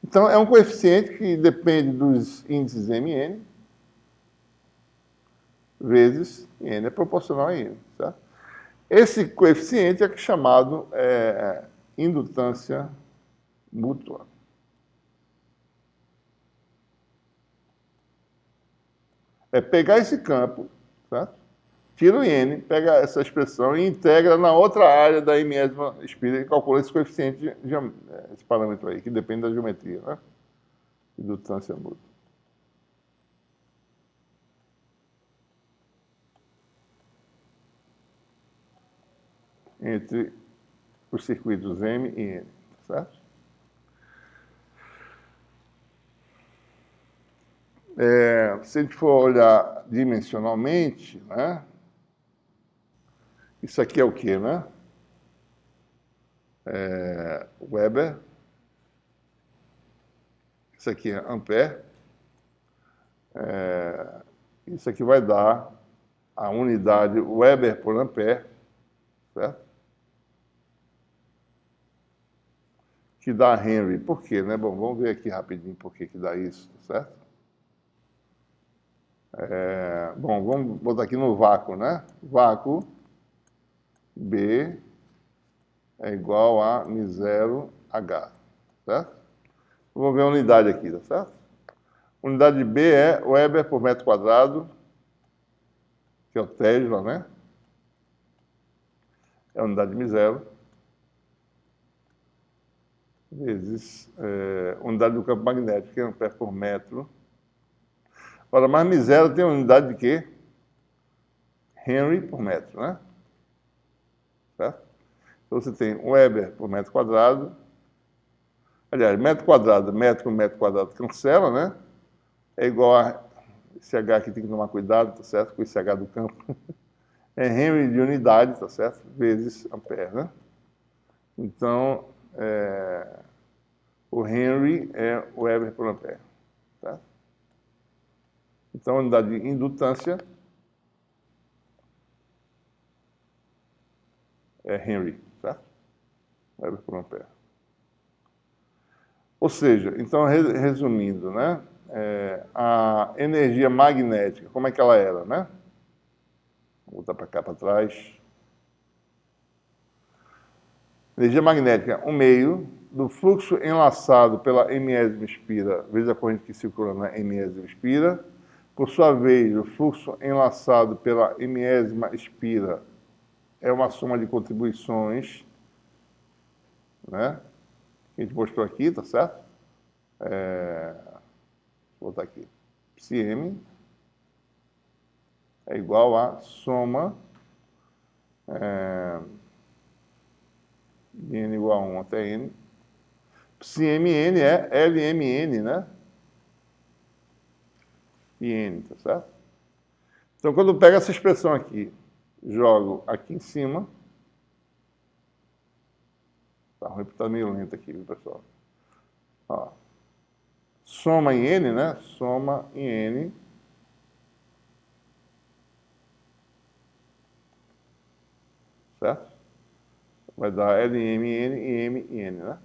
Então, é um coeficiente que depende dos índices Mn vezes N, é proporcional a N, certo? Esse coeficiente é chamado indutância mútua. É pegar esse campo, certo? Tira o N, pega essa expressão e integra na outra área da mésima espira e calcula esse coeficiente, esse parâmetro aí, que depende da geometria, né? Indutância mútua. Entre os circuitos M e N, certo? Se a gente for olhar dimensionalmente, né? Isso aqui é o quê, né? Weber. Isso aqui é ampere. Isso aqui vai dar a unidade Weber por ampere, certo? Que dá Henry. Por quê, né? Bom, vamos ver aqui rapidinho por que dá isso, certo? Bom, vamos botar aqui no vácuo, né? Vácuo B é igual a μ0H, certo? Vamos ver a unidade aqui, tá certo? Unidade B é Weber por metro quadrado, que é o Tesla, né? É a unidade μ0, vezes unidade do campo magnético, que é ampere por metro. Ora, mas μ0 tem a unidade de quê? Henry por metro, né? Certo? Então você tem Weber por metro quadrado. Aliás, metro quadrado, metro com metro quadrado cancela, né? É igual a esse H aqui, tem que tomar cuidado, tá certo? Com esse H do campo. É Henry de unidade, tá certo? Vezes ampere, né? Então, o Henry é o Weber por ampere, tá? Então, a unidade de indutância é Henry, certo? Weber por ampere. Ou seja, então, resumindo, né? A energia magnética, como é que ela era, né? Vou botar para cá, para trás. Energia magnética, um meio do fluxo enlaçado pela mésima espira, vezes a corrente que circula na mésima espira. Por sua vez, o fluxo enlaçado pela mésima espira é uma soma de contribuições, né? Que a gente mostrou aqui, tá certo? Vou botar aqui. Psi-M é igual a soma de n igual a 1 até n. Psi-Mn é Lmn, né? E n, tá certo? Então, quando eu pego essa expressão aqui, jogo aqui em cima. Tá ruim porque tá meio lento aqui, viu, pessoal? Ó. Soma em n, né? Soma em n. Certo? Vai dar L em M, N e M em N, né?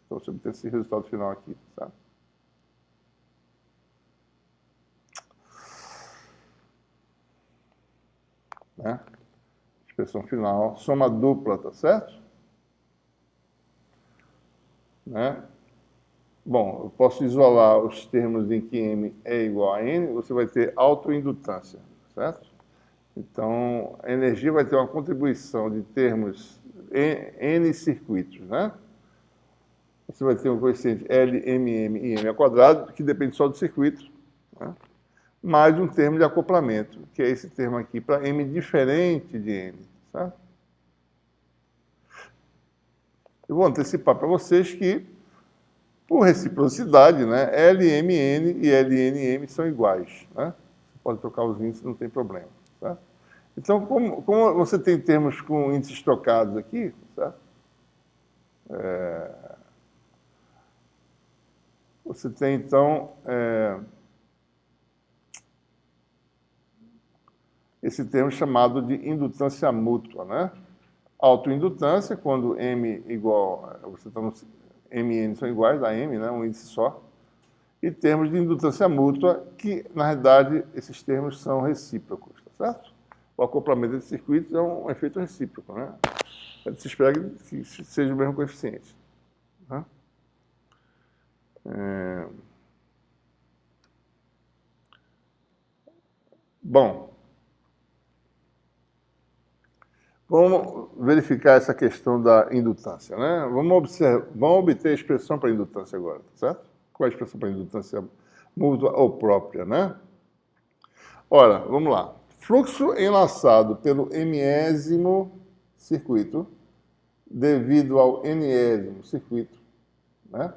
Então você obtém esse resultado final aqui, certo? Né? Expressão final, soma dupla, tá certo? Né? Bom, eu posso isolar os termos em que M é igual a N, você vai ter autoindutância, certo? Então, a energia vai ter uma contribuição de termos N circuitos, né? você vai ter um coeficiente L, M, M e M ao quadrado, que depende só do circuito, né? Mais um termo de acoplamento, que é esse termo aqui, para M diferente de N. Certo? Eu vou antecipar para vocês que, por reciprocidade, né, LMN e LNM são iguais. Né? Você pode trocar os índices, não tem problema. Certo? Então, como você tem termos com índices trocados aqui, certo? Você tem, então, esse termo chamado de indutância mútua, né? Autoindutância, quando M igual, você está no M e N são iguais a M, né? Um índice só. E termos de indutância mútua, que, na realidade, esses termos são recíprocos, tá certo? O acoplamento de circuitos é um efeito recíproco, né? A gente se espera que seja o mesmo coeficiente. Né? Bom, vamos verificar essa questão da indutância, né? Vamos obter a expressão para indutância agora, tá certo? Qual é a expressão para indutância mútua ou própria, né? Ora, vamos lá. Fluxo enlaçado pelo mésimo circuito devido ao nésimo circuito, né?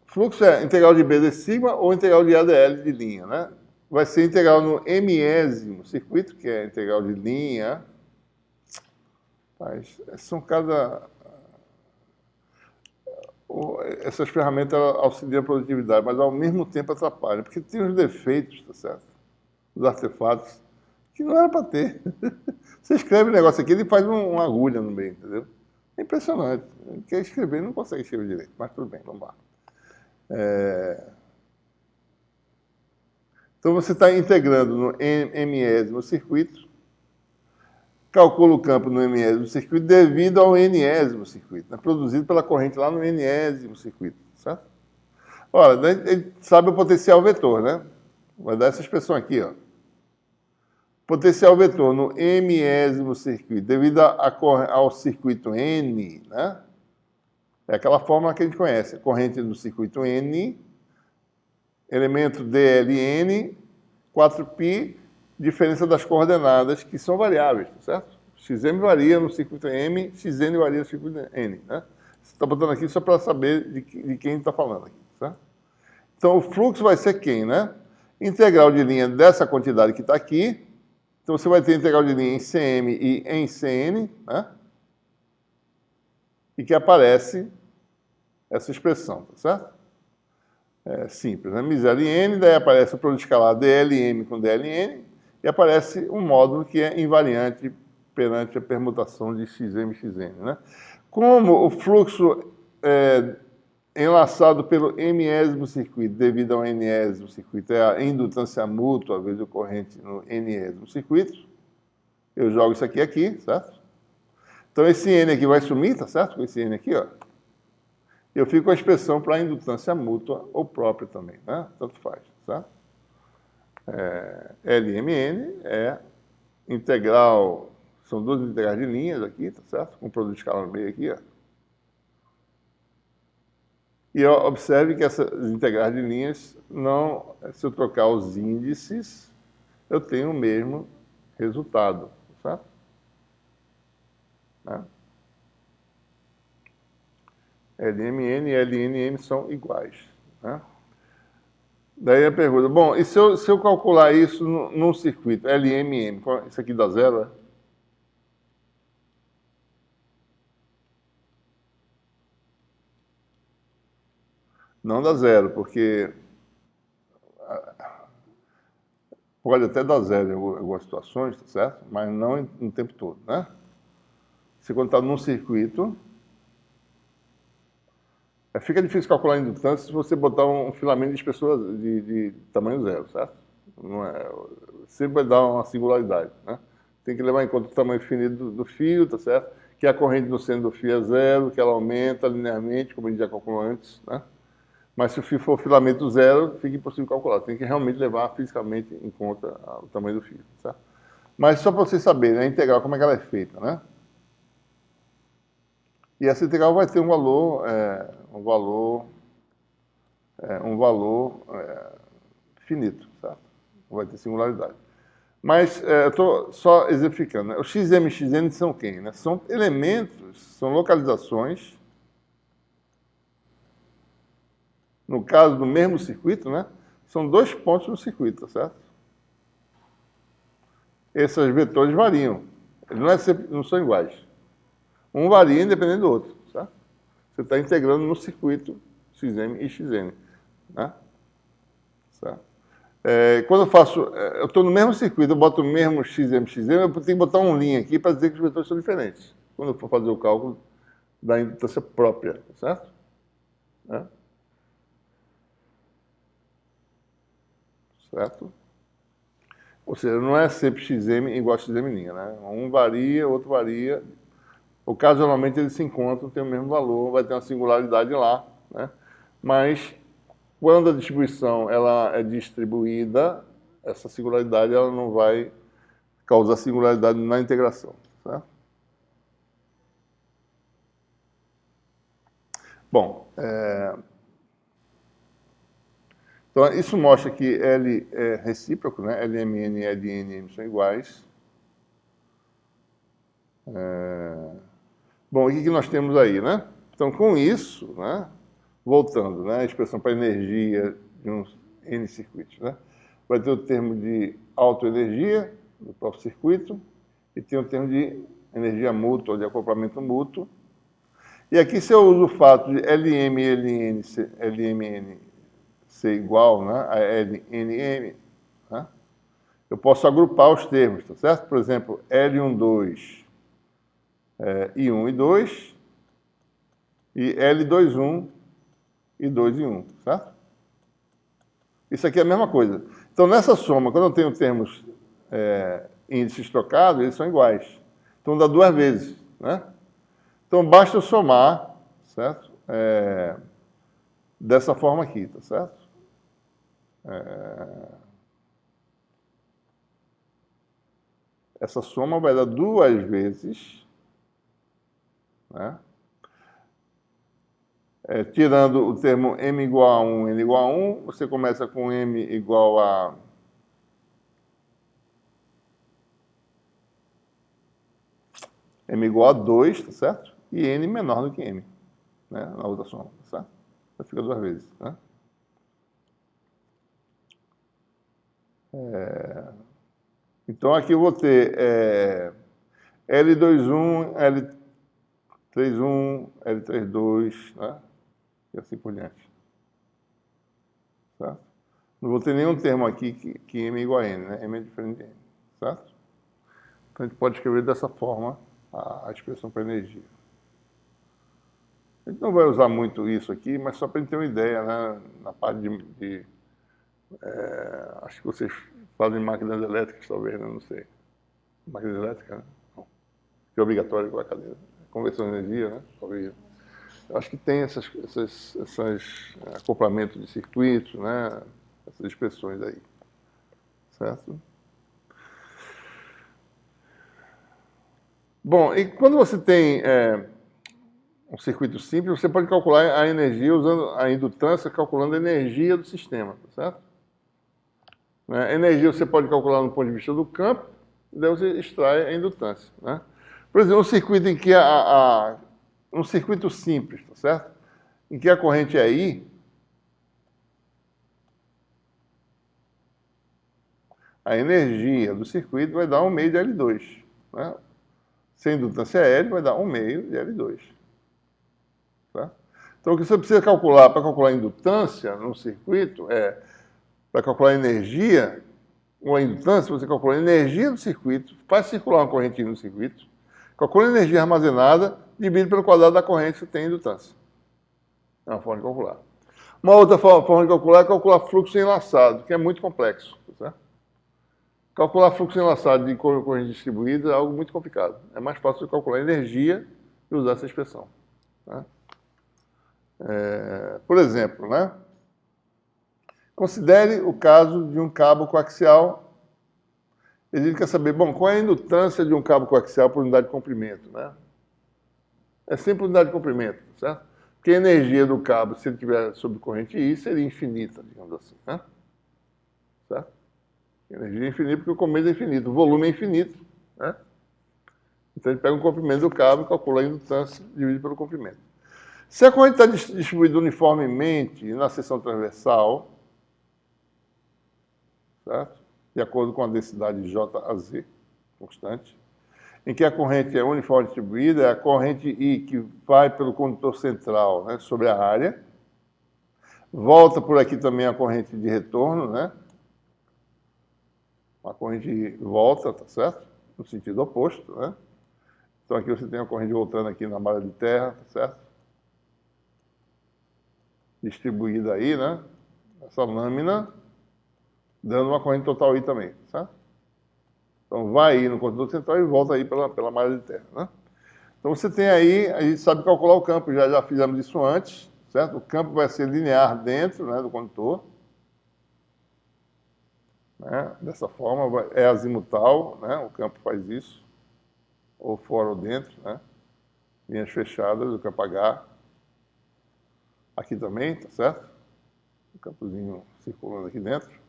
Fluxo é integral de B de sigma ou integral de AdL de linha, né? Vai ser integral no mésimo circuito, que é integral de linha. Mas essas ferramentas auxiliam a produtividade, mas ao mesmo tempo atrapalham, porque tem os defeitos, tá certo? Os artefatos, que não era para ter. Você escreve um negócio aqui, ele faz uma agulha no meio, entendeu? É impressionante. Ele quer escrever, não consegue escrever direito, mas tudo bem, vamos lá. Então você está integrando no mésimo circuito, calcula o campo no mésimo circuito devido ao nésimo circuito, né? Produzido pela corrente lá no nésimo circuito, certo? Ora, ele sabe o potencial vetor, né? Vai dar essa expressão aqui, ó. Potencial vetor no mésimo circuito devido ao circuito N, né? É aquela fórmula que a gente conhece, a corrente do circuito N, elemento DLN, 4π, diferença das coordenadas, que são variáveis, certo? Xm varia no circuito M, Xn varia no circuito N, né? Você está botando aqui só para saber de quem está falando aqui, certo? Então, o fluxo vai ser quem, né? Integral de linha dessa quantidade que está aqui. Então, você vai ter integral de linha em Cm e em Cn, né? E que aparece essa expressão, tá certo? É simples, né? Miséria em N, daí aparece o produto escalar DLM com DLN, e aparece um módulo que é invariante perante a permutação de Xm e Xn, né? Como o fluxo enlaçado pelo mésimo circuito devido ao nésimo circuito é a indutância mútua, vezes o corrente no nésimo circuito, eu jogo isso aqui, certo? Então esse N aqui vai sumir, tá certo? Com esse N aqui, ó. Eu fico com a expressão para indutância mútua ou própria também, né? Tanto faz, certo? LMN é integral, são duas integrais de linhas aqui, tá certo? Com produto escalar no meio aqui, ó. E observe que essas integrais de linhas, não, se eu trocar os índices, eu tenho o mesmo resultado, certo? Né? LMN e LNM são iguais. Né? Daí a pergunta, bom, e se eu calcular isso num circuito LMM, isso aqui dá zero, é? Não dá zero, porque pode até dar zero em algumas situações, tá certo? Mas não no tempo todo, né? Se quando está num circuito, fica difícil calcular a indutância se você botar um filamento de espessura de tamanho zero, certo? Não é, sempre vai dar uma singularidade, né? Tem que levar em conta o tamanho finito do fio, tá certo? Que a corrente no centro do fio é zero, que ela aumenta linearmente, como a gente já calculou antes, né? Mas se o fio for filamento zero, fica impossível calcular. Tem que realmente levar fisicamente em conta o tamanho do fio, certo? Mas só para vocês saberem, a integral, como é que ela é feita, né? E essa integral vai ter um valor finito, certo? Vai ter singularidade. Mas eu estou só exemplificando, né? Os xm e xn são quem? Né? São elementos, são localizações, no caso do mesmo circuito, né? São dois pontos no circuito, tá certo? Esses vetores variam. Eles não são iguais. Um varia independente do outro, certo? Você está integrando no circuito xm e xn, né? Certo? Quando eu estou no mesmo circuito, eu boto o mesmo xm, xn, eu tenho que botar um linha aqui para dizer que os vetores são diferentes. Quando eu for fazer o cálculo da indutância própria, certo? Certo? Ou seja, não é sempre xm igual a xm', né? Um varia, outro varia. Ocasionalmente eles se encontram, tem o mesmo valor, vai ter uma singularidade lá, né? Mas quando a distribuição ela é distribuída, essa singularidade ela não vai causar singularidade na integração, certo? Bom, então isso mostra que L é recíproco, né? LMN e LNM são iguais. Bom, o que nós temos aí, né? Então, com isso, né? Voltando, né? A expressão para energia de uns N circuitos, né? Vai ter o termo de autoenergia do próprio circuito e tem o termo de energia mútua, de acoplamento mútuo. E aqui, se eu uso o fato de LM e LMN ser igual, né, a LNM, né? Eu posso agrupar os termos, tá certo? Por exemplo, L12 e 1 e 2, e L21 e 2 e 1, certo? Isso aqui é a mesma coisa. Então, nessa soma, quando eu tenho termos índices trocados, eles são iguais. Então, dá duas vezes, né? Então, basta eu somar, certo? Dessa forma aqui, tá certo? Essa soma vai dar duas vezes, né? Tirando o termo m igual a 1, n igual a 1, você começa com m igual a m igual a 2, tá certo? E n menor do que m, né? Na outra soma, tá certo? Então fica duas vezes, né? Então aqui eu vou ter L21, L31, L32, né? E assim por diante. Certo? Não vou ter nenhum termo aqui que m é igual a n, né? M é diferente de n, certo? Então a gente pode escrever dessa forma a expressão para energia. A gente não vai usar muito isso aqui, mas só para a gente ter uma ideia, né? Na parte acho que vocês fazem máquinas elétricas, talvez, né? Não sei. Máquina elétrica, né? Não. Que é obrigatório com a cadeira. Conversão de energia, né? Talvez. Eu acho que tem esses acoplamentos de circuitos, né? Essas expressões aí. Certo? Bom, e quando você tem um circuito simples, você pode calcular a energia usando a indutância, calculando a energia do sistema, tá certo? A energia você pode calcular no ponto de vista do campo, e daí você extrai a indutância, né? Por exemplo, um circuito em que um circuito simples, tá certo? Em que a corrente é I, a energia do circuito vai dar 1 meio de L2, né? Se a indutância é L, vai dar 1 meio de L2. Tá? Então, o que você precisa calcular para calcular a indutância no circuito para calcular a energia, ou a indutância, você calcula a energia do circuito, faz circular uma correntinha no circuito, calcula a energia armazenada, divide pelo quadrado da corrente que você tem indutância. É uma forma de calcular. Uma outra forma de calcular é calcular fluxo enlaçado, que é muito complexo. Tá? Calcular fluxo enlaçado de corrente distribuída é algo muito complicado. É mais fácil de calcular energia e usar essa expressão. Tá? Por exemplo, né? Considere o caso de um cabo coaxial. Ele quer saber, bom, qual é a indutância de um cabo coaxial por unidade de comprimento, né? É sempre unidade de comprimento, certo? Porque a energia do cabo, se ele tiver sob corrente I, seria infinita, digamos assim, né? Certo? Energia é infinita porque o comprimento é infinito, o volume é infinito, né? Então a gente pega o comprimento do cabo, calcula a indutância, divide pelo comprimento. Se a corrente está distribuída uniformemente na seção transversal, certo? De acordo com a densidade JAZ, constante, em que a corrente é uniforme distribuída, é a corrente I que vai pelo condutor central, né, sobre a área, volta por aqui também a corrente de retorno, né? A corrente volta, tá certo? No sentido oposto, né? Então aqui você tem a corrente voltando aqui na malha de terra, tá certo? Distribuída aí, né? Essa lâmina, dando uma corrente total I também, certo? Então vai aí no condutor central e volta aí pela malha de terra, né? Então você tem aí, a gente sabe calcular o campo, já fizemos isso antes, certo? O campo vai ser linear dentro, né, do condutor, né? Dessa forma, é azimutal, né? O campo faz isso, ou fora ou dentro, né? Linhas fechadas do campo H. Aqui também, tá certo? O campozinho circulando aqui dentro.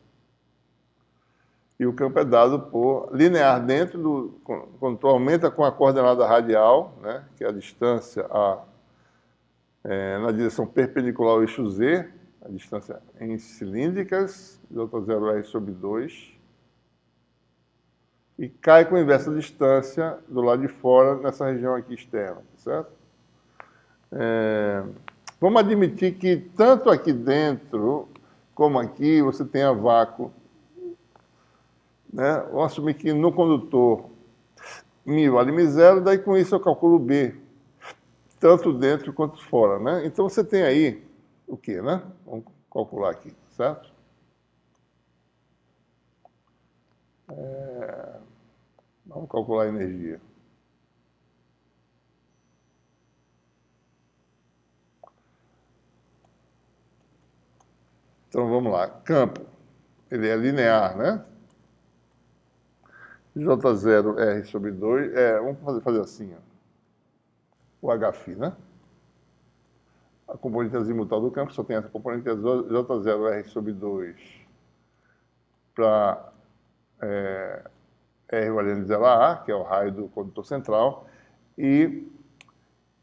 E o campo é dado por linear dentro do condutor, aumenta com a coordenada radial, né? Que é a distância na direção perpendicular ao eixo Z, a distância em cilíndricas, J0R sobre 2, e cai com a inversa distância do lado de fora, nessa região aqui externa, certo? Vamos admitir que tanto aqui dentro como aqui você tenha vácuo, né? Vamos assumir que no condutor μ vale μ0, daí com isso eu calculo B, tanto dentro quanto fora, né? Então você tem aí o quê, né? Vamos calcular aqui, certo? Vamos calcular a energia. Então vamos lá. Campo, ele é linear, né? J0R sobre 2, vamos fazer assim, ó. O Hφ, né? A componente azimutal do campo só tem essa componente J0R sobre 2 para R valendo zero A, que é o raio do condutor central, e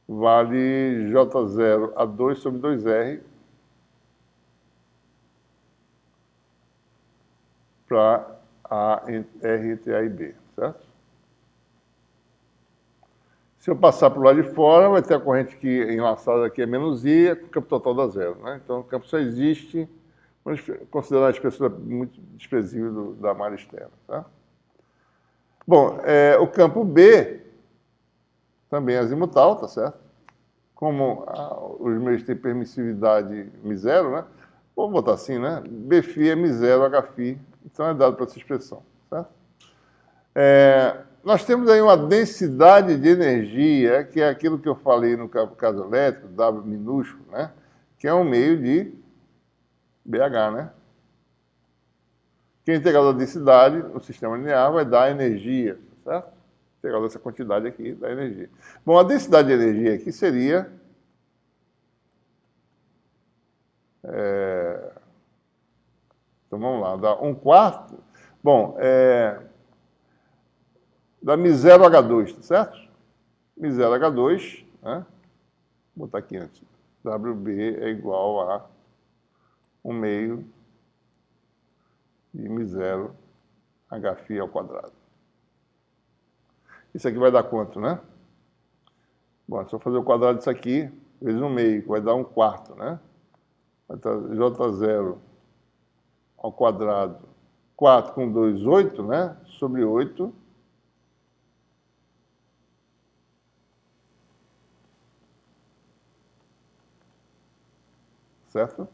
vale J0 a 2 sobre 2R para R entre A e B, certo? Se eu passar para o lado de fora, vai ter a corrente que enlaçada aqui é menos I, o campo total dá zero, né? Então o campo só existe, vamos considerar a espessura muito desprezível da malha externa, tá? Bom, o campo B também é azimutal, tá certo? Como os meios têm permissividade μ0, né? Vamos botar assim, né? Bφ é μ0, Hφ, então é dado para essa expressão, certo? Nós temos aí uma densidade de energia, que é aquilo que eu falei no caso elétrico, W minúsculo, né? Que é um meio de BH, né? Que a integral da densidade no sistema linear vai dar energia, certo? A integral dessa quantidade aqui dá energia. Bom, a densidade de energia aqui seria então vamos lá, dá 1/4. Bom, dá μ0 H2, tá certo? μ0 H2, né? Vou botar aqui antes. WB é igual a 1 meio de μ0 Hφ ao quadrado. Isso aqui vai dar quanto, né? Bom, é só fazer o quadrado disso aqui, vezes 1 meio, que vai dar 1/4, né? Vai dar J0 ao quadrado, 4 com 2, 8, né? Sobre 8. Certo?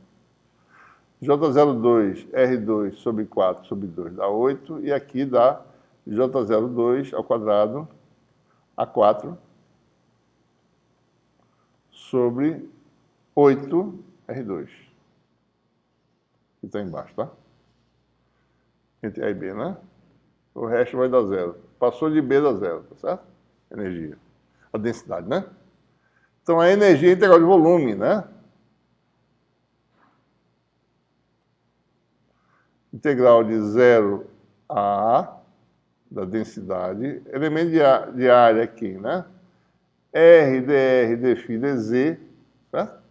J02, R2 sobre 4 sobre 2 dá 8, e aqui dá J02 ao quadrado A4 sobre 8 R2. Que está embaixo, tá? Entre A e B, né? O resto vai dar zero. Passou de B dá zero, tá certo? Energia. A densidade, né? Então, a energia é integral de volume, né? Integral de 0 a A, da densidade, elemento de área aqui, né? R, dr, dφ, dz, certo?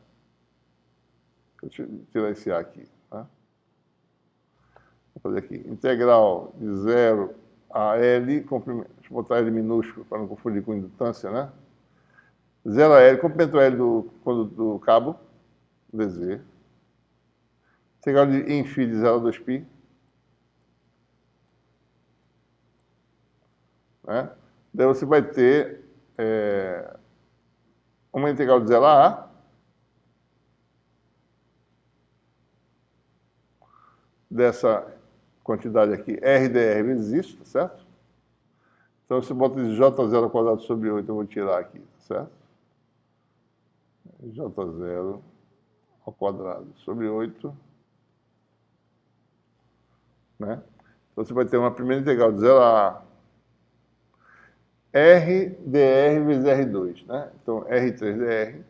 Deixa eu tirar esse A aqui, tá? Vou fazer aqui, integral de 0 a L, comprimento, deixa eu botar L minúsculo para não confundir com indutância, né? 0 a L, comprimento L do cabo, dz. Integral de φ de 0 a 2π, né? Daí você vai ter uma integral de 0 a A, dessa quantidade aqui, R dr vezes isso, tá certo? Então, você bota J0 ao quadrado sobre 8, eu vou tirar aqui, tá certo? J0 ao quadrado sobre 8, né? Então, você vai ter uma primeira integral de 0 a R dr vezes R2, né? Então, R3 dr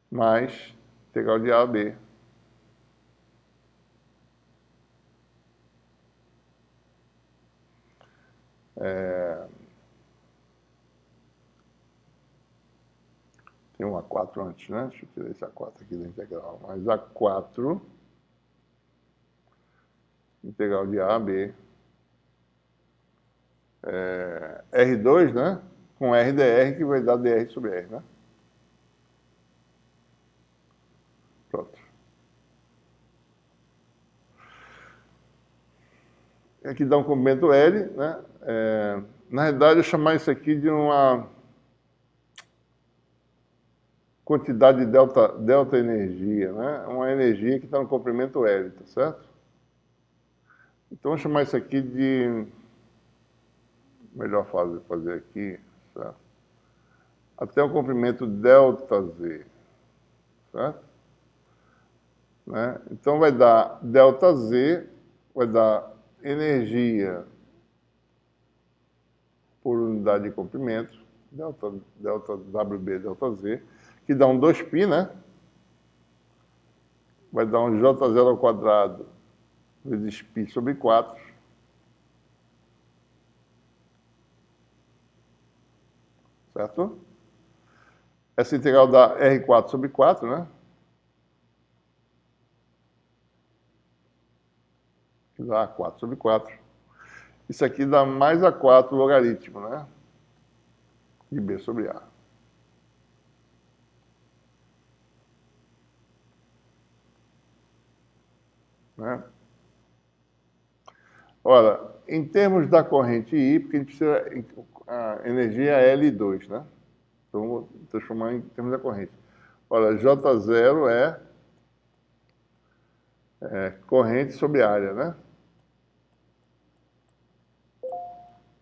mais integral de A a B. Tem um A4 antes, né? Deixa eu tirar esse A4 aqui da integral. Mas A4, integral de A a B, R2, né? Com R dr, que vai dar dr sobre R, né? Pronto. Aqui dá um comprimento L, né? Na realidade, eu chamar isso aqui de uma quantidade de delta energia, né? Uma energia que está no comprimento L, tá certo? Então, vamos chamar isso aqui de... Melhor fazer aqui, certo? Até o comprimento ΔZ, certo? Né? Então, vai dar ΔZ, vai dar energia por unidade de comprimento, delta WB, ΔZ, que dá um 2π, né? Vai dar um J0 ao quadrado vezes π sobre 4. Certo? Essa integral dá R4 sobre 4, né? Que dá 4 sobre 4. Isso aqui dá mais A4 logaritmo, né? De B sobre A. Né? Ora, em termos da corrente I, porque a gente precisa... A energia é L2, né? Então, vou transformar em termos da corrente. Ora, J0 é corrente sobre área, né?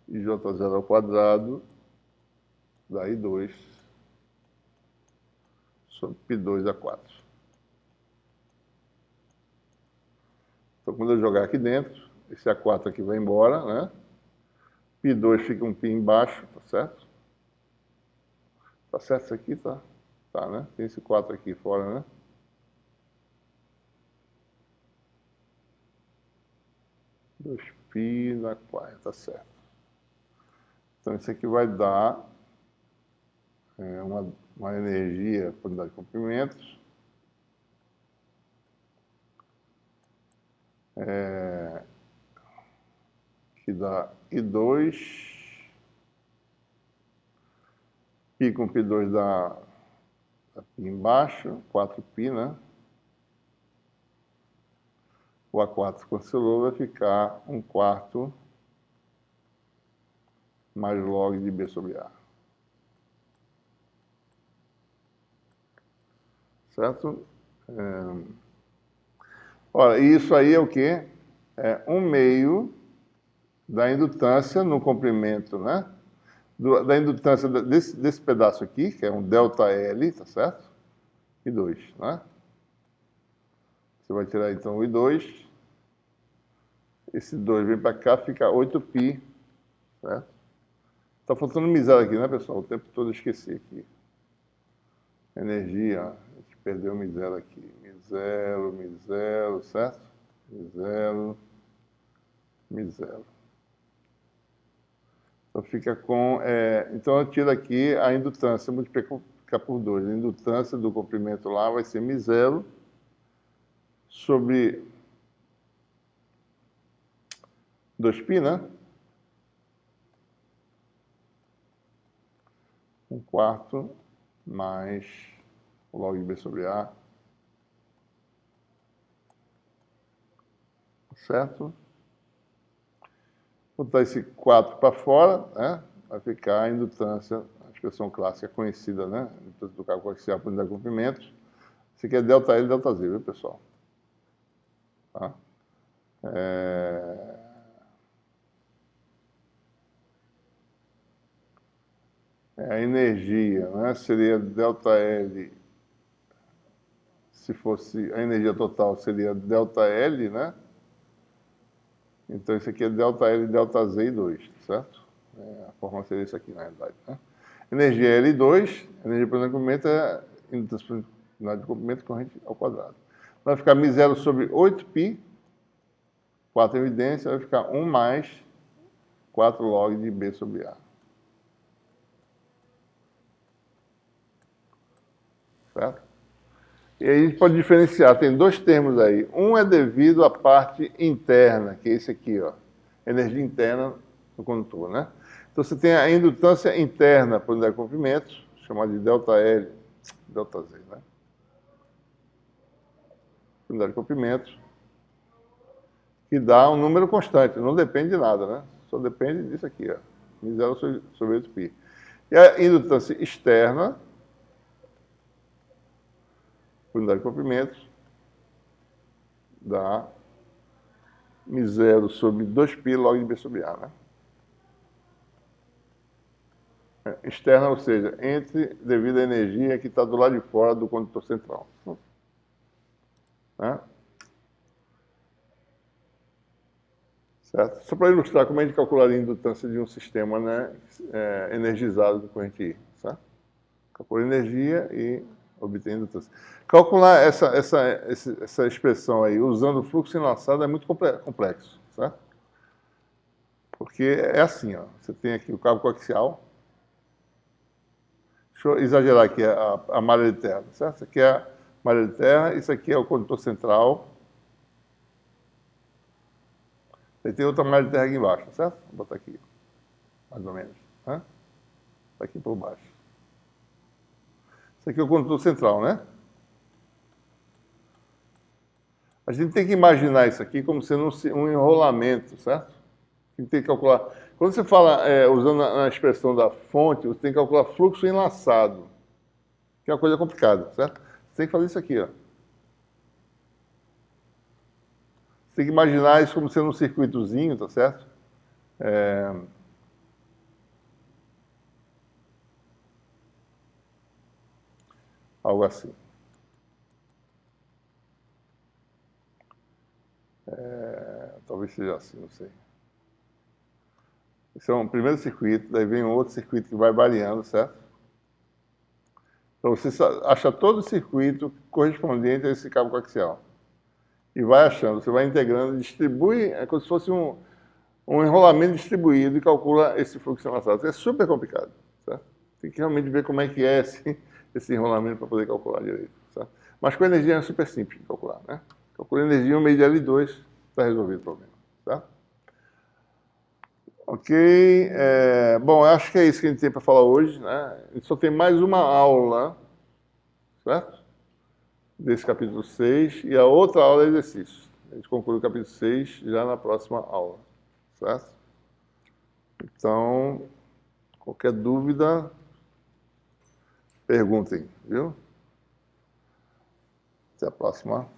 E J0 ao quadrado dá I2 sobre π2 a 4. Então, quando eu jogar aqui dentro, esse A4 aqui vai embora, né? π2 fica um π embaixo, tá certo? Tá certo isso aqui? Tá. Tá, né? Tem esse 4 aqui fora, né? Dois π na 4, tá certo. Então, isso aqui vai dar uma energia por unidade de comprimentos. Que dá I2, π com π2 dá π embaixo, 4π, né? O A4 cancelou, vai ficar 1/4 mais log de B sobre A. Certo? Ora, isso aí é o quê? É 1/2 da indutância no comprimento, né? Da indutância desse pedaço aqui, que é um ΔL, tá certo? I2, né? Você vai tirar então o I2. Esse 2 vem para cá, fica 8π, certo? Está faltando miséria aqui, né, pessoal? O tempo todo eu esqueci aqui. Energia, a gente perdeu miséria aqui. Misero, certo? Misero. Então fica com... então eu tiro aqui a indutância, multiplicar por 2. A indutância do comprimento lá vai ser misero sobre 2π, né? 1/4 mais o log de B sobre A. Certo? Vou botar esse 4 para fora, né? Vai ficar a indutância, a expressão clássica conhecida, né? A indutância do cabo coaxial por unidade de comprimento. Isso aqui é ΔL e ΔZ, viu, pessoal? Tá? A energia, né? Seria ΔL, se fosse a energia total, seria ΔL, né? Então, isso aqui é ΔL, ΔZ e 2, certo? A fórmula seria isso aqui, na realidade, né? Energia é L2, energia por unidade de comprimento é indutância por unidade de comprimento corrente ao quadrado. Vai ficar μ0 sobre 8π, 4 em evidência, vai ficar 1 mais 4 log de B sobre A. Certo? E aí a gente pode diferenciar, tem dois termos aí. Um é devido à parte interna, que é esse aqui, ó, energia interna do condutor, né? Então você tem a indutância interna por unidade de comprimento, chamada de ΔL, ΔZ, né? Por unidade de comprimento, que dá um número constante, não depende de nada, né? Só depende disso aqui, ó, μ0 sobre 8π. E a indutância externa, por unidade de comprimento, dá μ0 sobre 2π log de B sobre A, né? Externa, ou seja, devido à energia que está do lado de fora do condutor central. Né? Certo? Só para ilustrar como a gente calcularia a indutância de um sistema, né, energizado de corrente I. Certo? Calcula energia e obtém indutância. Calcular essa expressão aí, usando o fluxo enlaçado, é muito complexo. Certo? Porque é assim, ó, você tem aqui o cabo coaxial. Deixa eu exagerar aqui a malha de terra, certo? Isso aqui é a malha de terra, isso aqui é o condutor central. Aí tem outra malha de terra aqui embaixo, certo? Vou botar aqui, mais ou menos. Né? Tá aqui por baixo. Isso aqui é o condutor central, né? A gente tem que imaginar isso aqui como sendo um enrolamento, certo? A gente tem que calcular. Quando você fala, usando a expressão da fonte, você tem que calcular fluxo enlaçado, que é uma coisa complicada, certo? Você tem que fazer isso aqui, ó. Você tem que imaginar isso como sendo um circuitozinho, tá certo? Algo assim. Talvez seja assim, não sei. Esse é um primeiro circuito, daí vem um outro circuito que vai variando, certo? Então você acha todo o circuito correspondente a esse cabo coaxial. E vai achando, você vai integrando, distribui, é como se fosse um enrolamento distribuído e calcula esse fluxo enlaçado. É super complicado, certo? Tem que realmente ver como é que é esse enrolamento para poder calcular direito, certo? Mas com energia é super simples de calcular, né? Calcula energia, um meio de L2, está resolvido o problema, certo? Ok, bom, eu acho que é isso que a gente tem para falar hoje, né? A gente só tem mais uma aula, certo? Desse capítulo 6, e a outra aula é exercício. A gente conclui o capítulo 6 já na próxima aula, certo? Então, qualquer dúvida, perguntem, viu? Até a próxima.